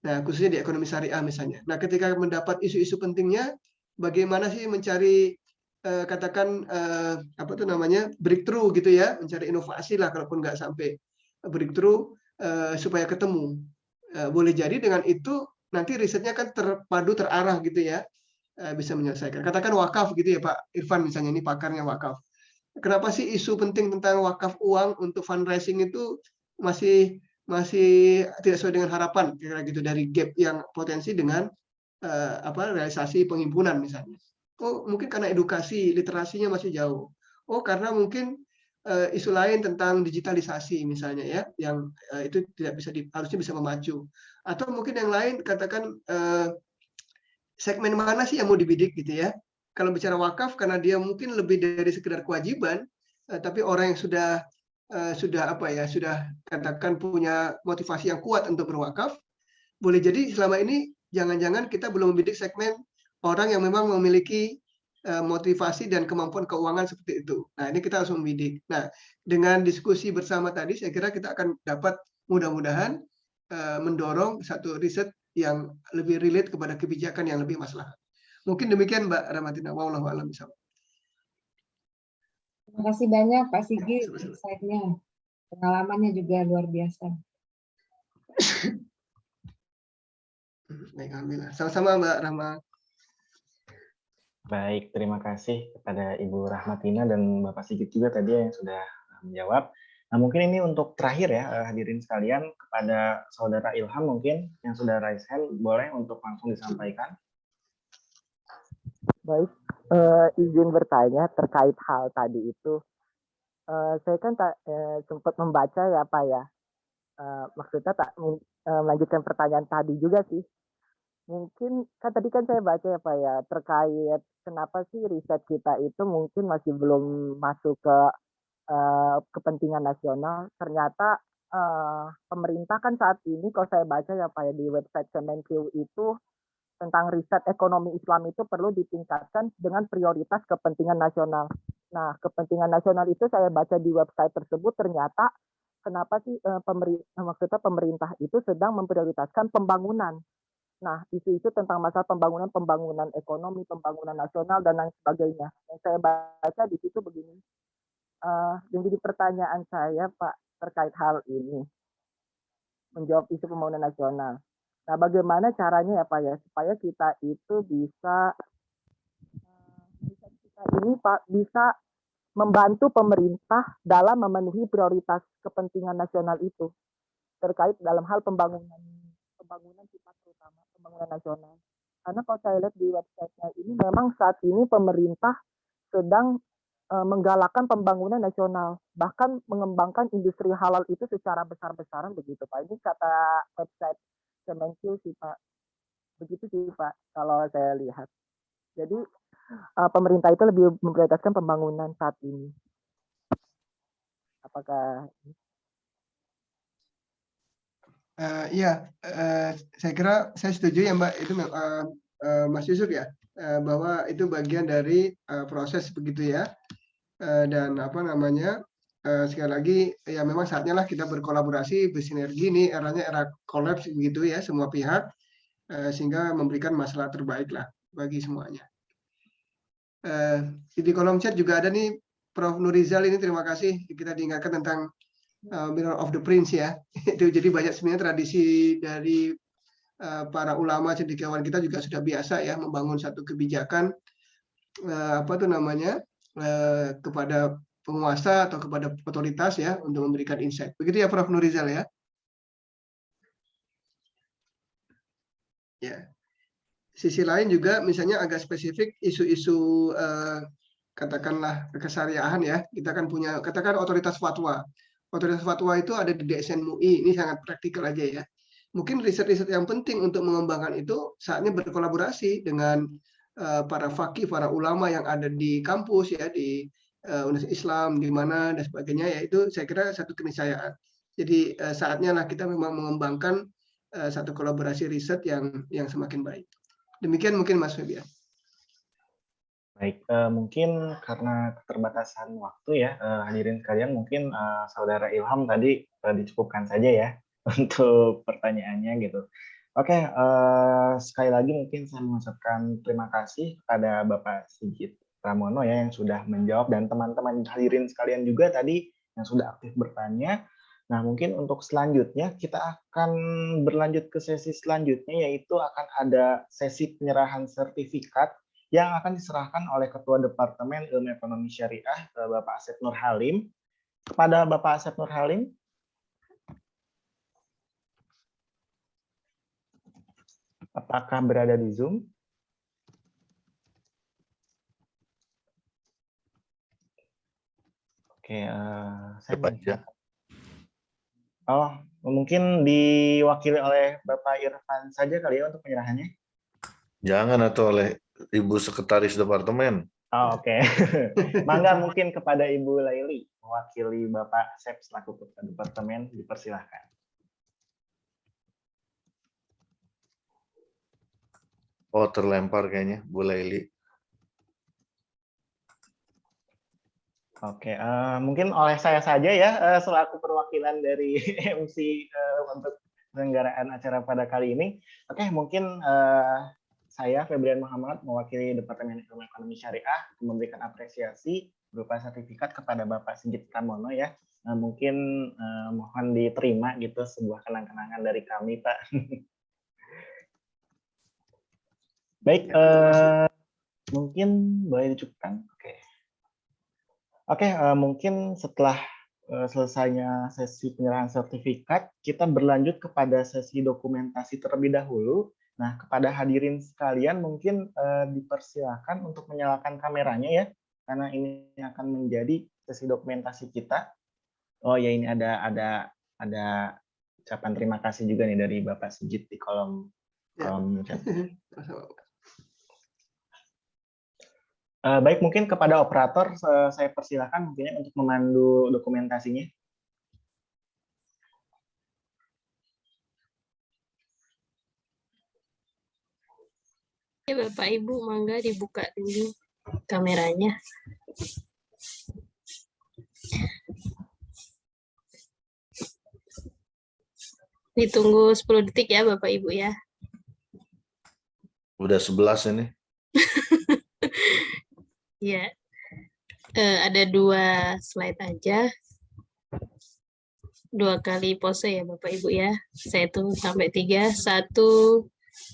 Nah, khususnya di ekonomi syariah misalnya. Nah, ketika mendapat isu-isu pentingnya, bagaimana sih mencari katakan apa tuh namanya, breakthrough gitu ya, mencari inovasi lah kalaupun nggak sampai breakthrough supaya ketemu. Boleh jadi dengan itu nanti risetnya kan terpadu, terarah gitu ya, bisa menyelesaikan. Katakan wakaf gitu ya Pak Irfan misalnya, ini pakarnya wakaf. Kenapa sih isu penting tentang wakaf uang untuk fundraising itu masih tidak sesuai dengan harapan, kira-kira gitu, dari gap yang potensi dengan realisasi penghimpunan misalnya. Oh, mungkin karena edukasi, literasinya masih jauh. Oh, karena mungkin isu lain tentang digitalisasi misalnya ya, yang itu tidak bisa harusnya bisa memacu. Atau mungkin yang lain, katakan segmen mana sih yang mau dibidik gitu ya. Kalau bicara wakaf, karena dia mungkin lebih dari sekedar kewajiban, tapi orang yang sudah apa ya, sudah katakan punya motivasi yang kuat untuk berwakaf, boleh jadi selama ini jangan-jangan kita belum membidik segmen orang yang memang memiliki motivasi dan kemampuan keuangan seperti itu. Nah, ini kita harus membidik. Nah, dengan diskusi bersama tadi, saya kira kita akan dapat mudah-mudahan mendorong satu riset yang lebih relate kepada kebijakan yang lebih maslahat. Mungkin demikian Mbak Rahmatina. Wallahu a'lam bishawab. Terima kasih banyak Pak Sigit, insight-nya. Pengalamannya juga luar biasa. Baik, alhamdulillah. Sama-sama Mbak Rahma. Baik, terima kasih kepada Ibu Rahmatina dan Bapak Sigit juga tadi yang sudah menjawab. Nah, mungkin ini untuk terakhir ya, hadirin sekalian, kepada Saudara Ilham mungkin yang sudah raise hand, boleh untuk langsung disampaikan. Baik, izin bertanya terkait hal tadi itu. Saya kan sempat membaca ya Pak ya, maksudnya melanjutkan pertanyaan tadi juga sih. Mungkin kan tadi kan saya baca ya Pak ya, terkait kenapa sih riset kita itu mungkin masih belum masuk ke kepentingan nasional. Ternyata pemerintah kan saat ini kalau saya baca ya Pak ya di website Kemenq itu tentang riset ekonomi Islam itu perlu ditingkatkan dengan prioritas kepentingan nasional. Nah, kepentingan nasional itu saya baca di website tersebut ternyata kenapa sih maksudnya pemerintah itu sedang memprioritaskan pembangunan. Nah, isu-isu tentang masalah pembangunan ekonomi, pembangunan nasional dan lain sebagainya. Yang saya baca di situ begini. Yang jadi pertanyaan saya Pak terkait hal ini, menjawab isu pembangunan nasional. Nah, bagaimana caranya ya Pak ya supaya kita itu bisa ini Pak bisa membantu pemerintah dalam memenuhi prioritas kepentingan nasional itu terkait dalam hal pembangunan sifat terutama pembangunan nasional. Karena kalau saya lihat di website-nya ini memang saat ini pemerintah sedang menggalakkan pembangunan nasional, bahkan mengembangkan industri halal itu secara besar-besaran begitu Pak. Ini kata website Kemenq sih Pak. Begitu sih Pak kalau saya lihat. Jadi pemerintah itu lebih memprioritaskan pembangunan saat ini. Apakah Iya, saya kira saya setuju ya Mbak, itu Mas Yusuf ya, bahwa itu bagian dari proses begitu ya. Dan apa namanya, sekali lagi ya memang saatnya lah kita berkolaborasi, bersinergi, ini eranya era kolaps begitu ya, semua pihak, sehingga memberikan masalah terbaik lah bagi semuanya. Di kolom chat juga ada nih Prof. Nurizal, ini terima kasih kita diingatkan tentang Mirror of the Prince ya. Itu jadi banyak sebenarnya tradisi dari para ulama cendekiawan kita juga sudah biasa ya membangun satu kebijakan apa tuh namanya kepada penguasa atau kepada otoritas ya untuk memberikan insight. Begitu ya Prof. Nurizal ya. Ya. Sisi lain juga misalnya agak spesifik isu-isu katakanlah kesyariahan ya. Kita kan punya katakan otoritas fatwa. Otoritas fatwa itu ada di DSN MUI, ini sangat praktikal aja ya. Mungkin riset-riset yang penting untuk mengembangkan itu saatnya berkolaborasi dengan para faqih, para ulama yang ada di kampus ya, di Universitas Islam di mana dan sebagainya ya, itu saya kira satu keniscayaan. Jadi saatnya lah kita memang mengembangkan satu kolaborasi riset yang semakin baik. Demikian mungkin Mas Febian. Baik, mungkin karena keterbatasan waktu ya, hadirin sekalian, mungkin Saudara Ilham tadi dicukupkan saja ya untuk pertanyaannya gitu. Oke, sekali lagi mungkin saya mengucapkan terima kasih kepada Bapak Sigit Pramono ya yang sudah menjawab, dan teman-teman hadirin sekalian juga tadi yang sudah aktif bertanya. Nah, mungkin untuk selanjutnya kita akan berlanjut ke sesi selanjutnya, yaitu akan ada sesi penyerahan sertifikat yang akan diserahkan oleh Ketua Departemen Ilmu Ekonomi Syariah, Bapak Asep Nur Halim. Kepada Bapak Asep Nur Halim. Apakah berada di Zoom? Oke, saya baca. Oh, mungkin diwakili oleh Bapak Irfan saja kali ya untuk penyerahannya. Jangan, atau oleh Ibu Sekretaris Departemen. Oh, oke. Mangga mungkin kepada Ibu Laili, mewakili Bapak Asep selaku Ketua Departemen, dipersilahkan. Oh, terlempar kayaknya, Bu Laili. Oke, mungkin oleh saya saja ya, selaku perwakilan dari MC untuk penyelenggaraan acara pada kali ini. Oke, mungkin saya, Febrian Muhammad, mewakili Departemen Ilmu Ekonomi Syariah, memberikan apresiasi berupa sertifikat kepada Bapak Sigit Pramono ya. Mungkin mohon diterima gitu sebuah kenang-kenangan dari kami, Pak. Baik, mungkin boleh dicukupkan. Oke, mungkin setelah selesainya sesi penyerahan sertifikat, kita berlanjut kepada sesi dokumentasi terlebih dahulu. Nah, kepada hadirin sekalian mungkin dipersilakan untuk menyalakan kameranya ya, karena ini akan menjadi sesi dokumentasi kita. Oh ya, ini ada ucapan terima kasih juga nih dari Bapak Sigit di kolom chat. Baik, mungkin kepada operator saya persilakan mungkin untuk memandu dokumentasinya. Ya Bapak Ibu, mangga dibuka dulu kameranya. Ditunggu 10 detik ya Bapak Ibu ya. Udah 11 ini. Ya, ada 2 slide aja. 2 kali pose ya Bapak Ibu ya. Saya hitung sampai 3. 1,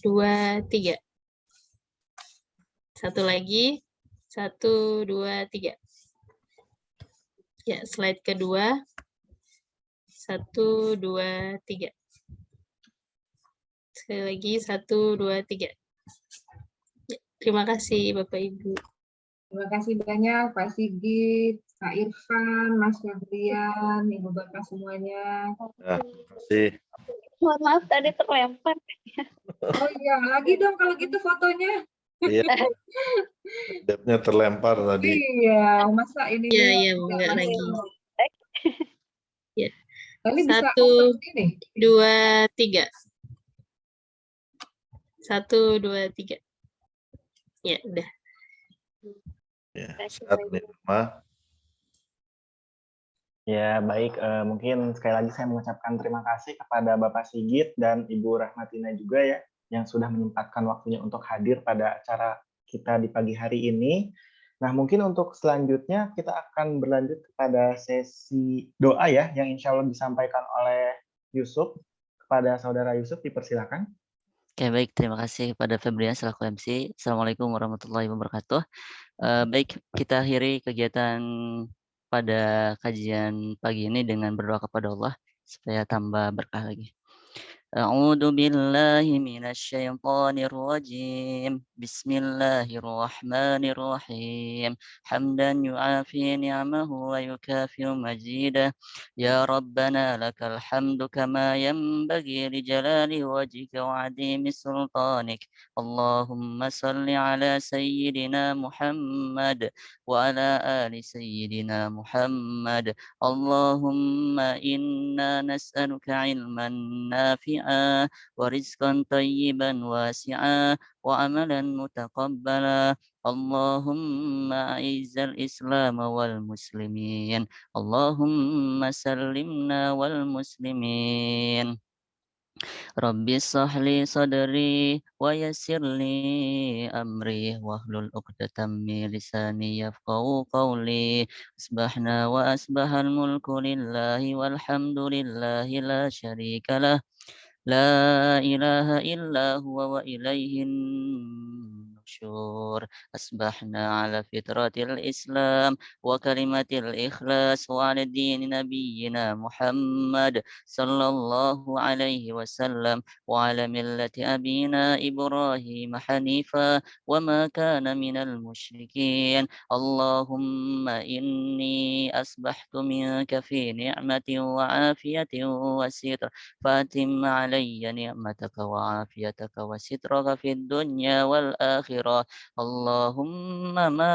2, 3. Satu lagi. 1, 2, 3. Ya, slide kedua. 1, 2, 3. Sekali lagi 1, 2, 3. Ya, terima kasih Bapak Ibu. Terima kasih banyak Pak Sigit, Kak Irfan, Mas Febrian, Ibu Bapak semuanya. Ya, terima kasih. Mohon maaf tadi terlempar. Oh iya, lagi dong kalau gitu fotonya. Iya. Depnya terlempar tadi. Iya, masa ini Iya, enggak lagi. Ya. Tapi bisa 1, open ini. 2, 3. 1, 2, 3. Ya, udah. Ya, Kasih saat lagi. nih, Ma. Ya, baik. Mungkin sekali lagi saya mengucapkan terima kasih kepada Bapak Sigit dan Ibu Rahmatina juga ya, yang sudah menyempatkan waktunya untuk hadir pada acara kita di pagi hari ini. Nah, mungkin untuk selanjutnya kita akan berlanjut kepada sesi doa ya, yang insya Allah disampaikan oleh Yusuf. Kepada Saudara Yusuf, dipersilakan. Oke, baik. Terima kasih kepada Febrian selaku MC. Assalamualaikum warahmatullahi wabarakatuh. Baik, kita akhiri kegiatan pada kajian pagi ini dengan berdoa kepada Allah supaya tambah berkah lagi. أعوذ بالله من الشيطان الرجيم بسم الله الرحمن الرحيم حمدا يعافي نعمه ويكافئ مجيده يا ربنا لك الحمد كما ينبغي لجلال وجهك وعظيم سلطانك اللهم صل على سيدنا محمد وعلى آل سيدنا محمد اللهم إنا نسألك علما نافعا ورزقا طيبا واسعا وعملا متقبلا اللهم أعز الإسلام والمسلمين اللهم سلمنا والمسلمين رب اشرح لي صدري ويسر لي أمري واحلل عقدة من لساني يفقهوا قولي أصبحنا وأصبح الملك لله والحمد لله لا شريك له لا إله إلا هو وإليه النشور أصبحنا على فطرة الإسلام وكلمة الإخلاص وعلى دين نبينا محمد صلى الله عليه وسلم وعلى ملة أبينا إبراهيم حنيفا وما كان من المشركين اللهم إني أصبحت منك في نعمة وعافية وستر فأتم علي نعمتك وعافيتك وسترك في الدنيا والآخرة اللهم ما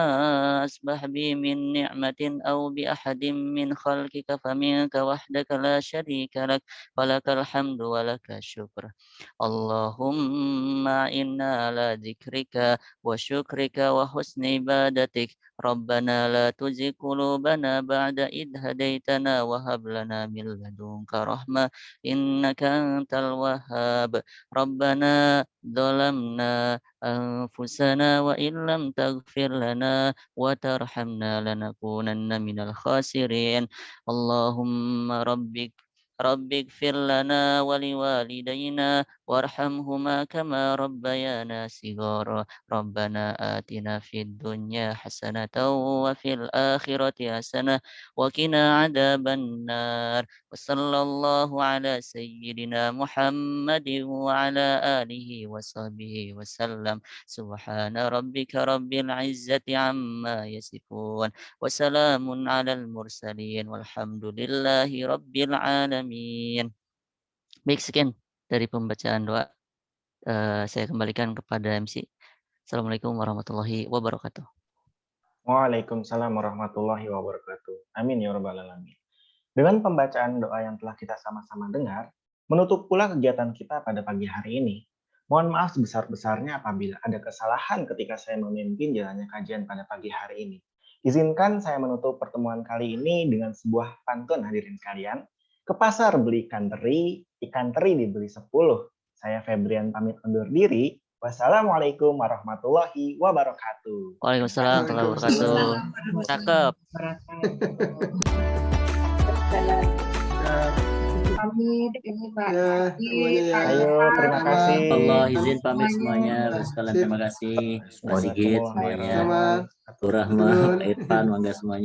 أصبح بي من نعمة أو بأحد من خلقك فمنك وحدك لا شريك لك فلك الحمد ولك الشكر اللهم إنا على ذكرك وشكرك وحسن عبادتك ربنا لا تزغ قلوبنا بعد إذ هديتنا وهب لنا من لدنك رحمة إنك أنت الوهاب ربنا ظلمنا أنفسنا وإن لم تغفر لنا وترحمنا لنكونن من الخاسرين اللهم رب اغفر لنا ولوالدينا وارحمهما كما ربيانا صغارا ربنا آتنا في الدنيا حسنة وفي الآخرة حسنة وقنا عذاب النار وصلى الله على سيدنا محمد وعلى آله وصحبه وسلم سبحان ربك رب العزة عما يصفون وسلام على المرسلين والحمد لله رب العالمين. Baik, sekian dari pembacaan doa. Saya kembalikan kepada MC. Assalamualaikum warahmatullahi wabarakatuh. Waalaikumsalam warahmatullahi wabarakatuh. Amin ya rabbal alamin. Dengan pembacaan doa yang telah kita sama-sama dengar, menutup pula kegiatan kita pada pagi hari ini. Mohon maaf sebesar-besarnya apabila ada kesalahan ketika saya memimpin jalannya kajian pada pagi hari ini. Izinkan saya menutup pertemuan kali ini dengan sebuah pantun hadirin sekalian. Ke pasar beli ikan teri dibeli 10. Saya Febrian pamit undur diri. Wassalamualaikum warahmatullahi wabarakatuh. Waalaikumsalam warahmatullahi wabarakatuh. Cakep. Pamit ini Pak. Ayo, terima kasih. Allah izin pamit semuanya. Sekalian terima kasih. Pak Sigit semuanya. Rahma, Pak Irfan, mangga semuanya.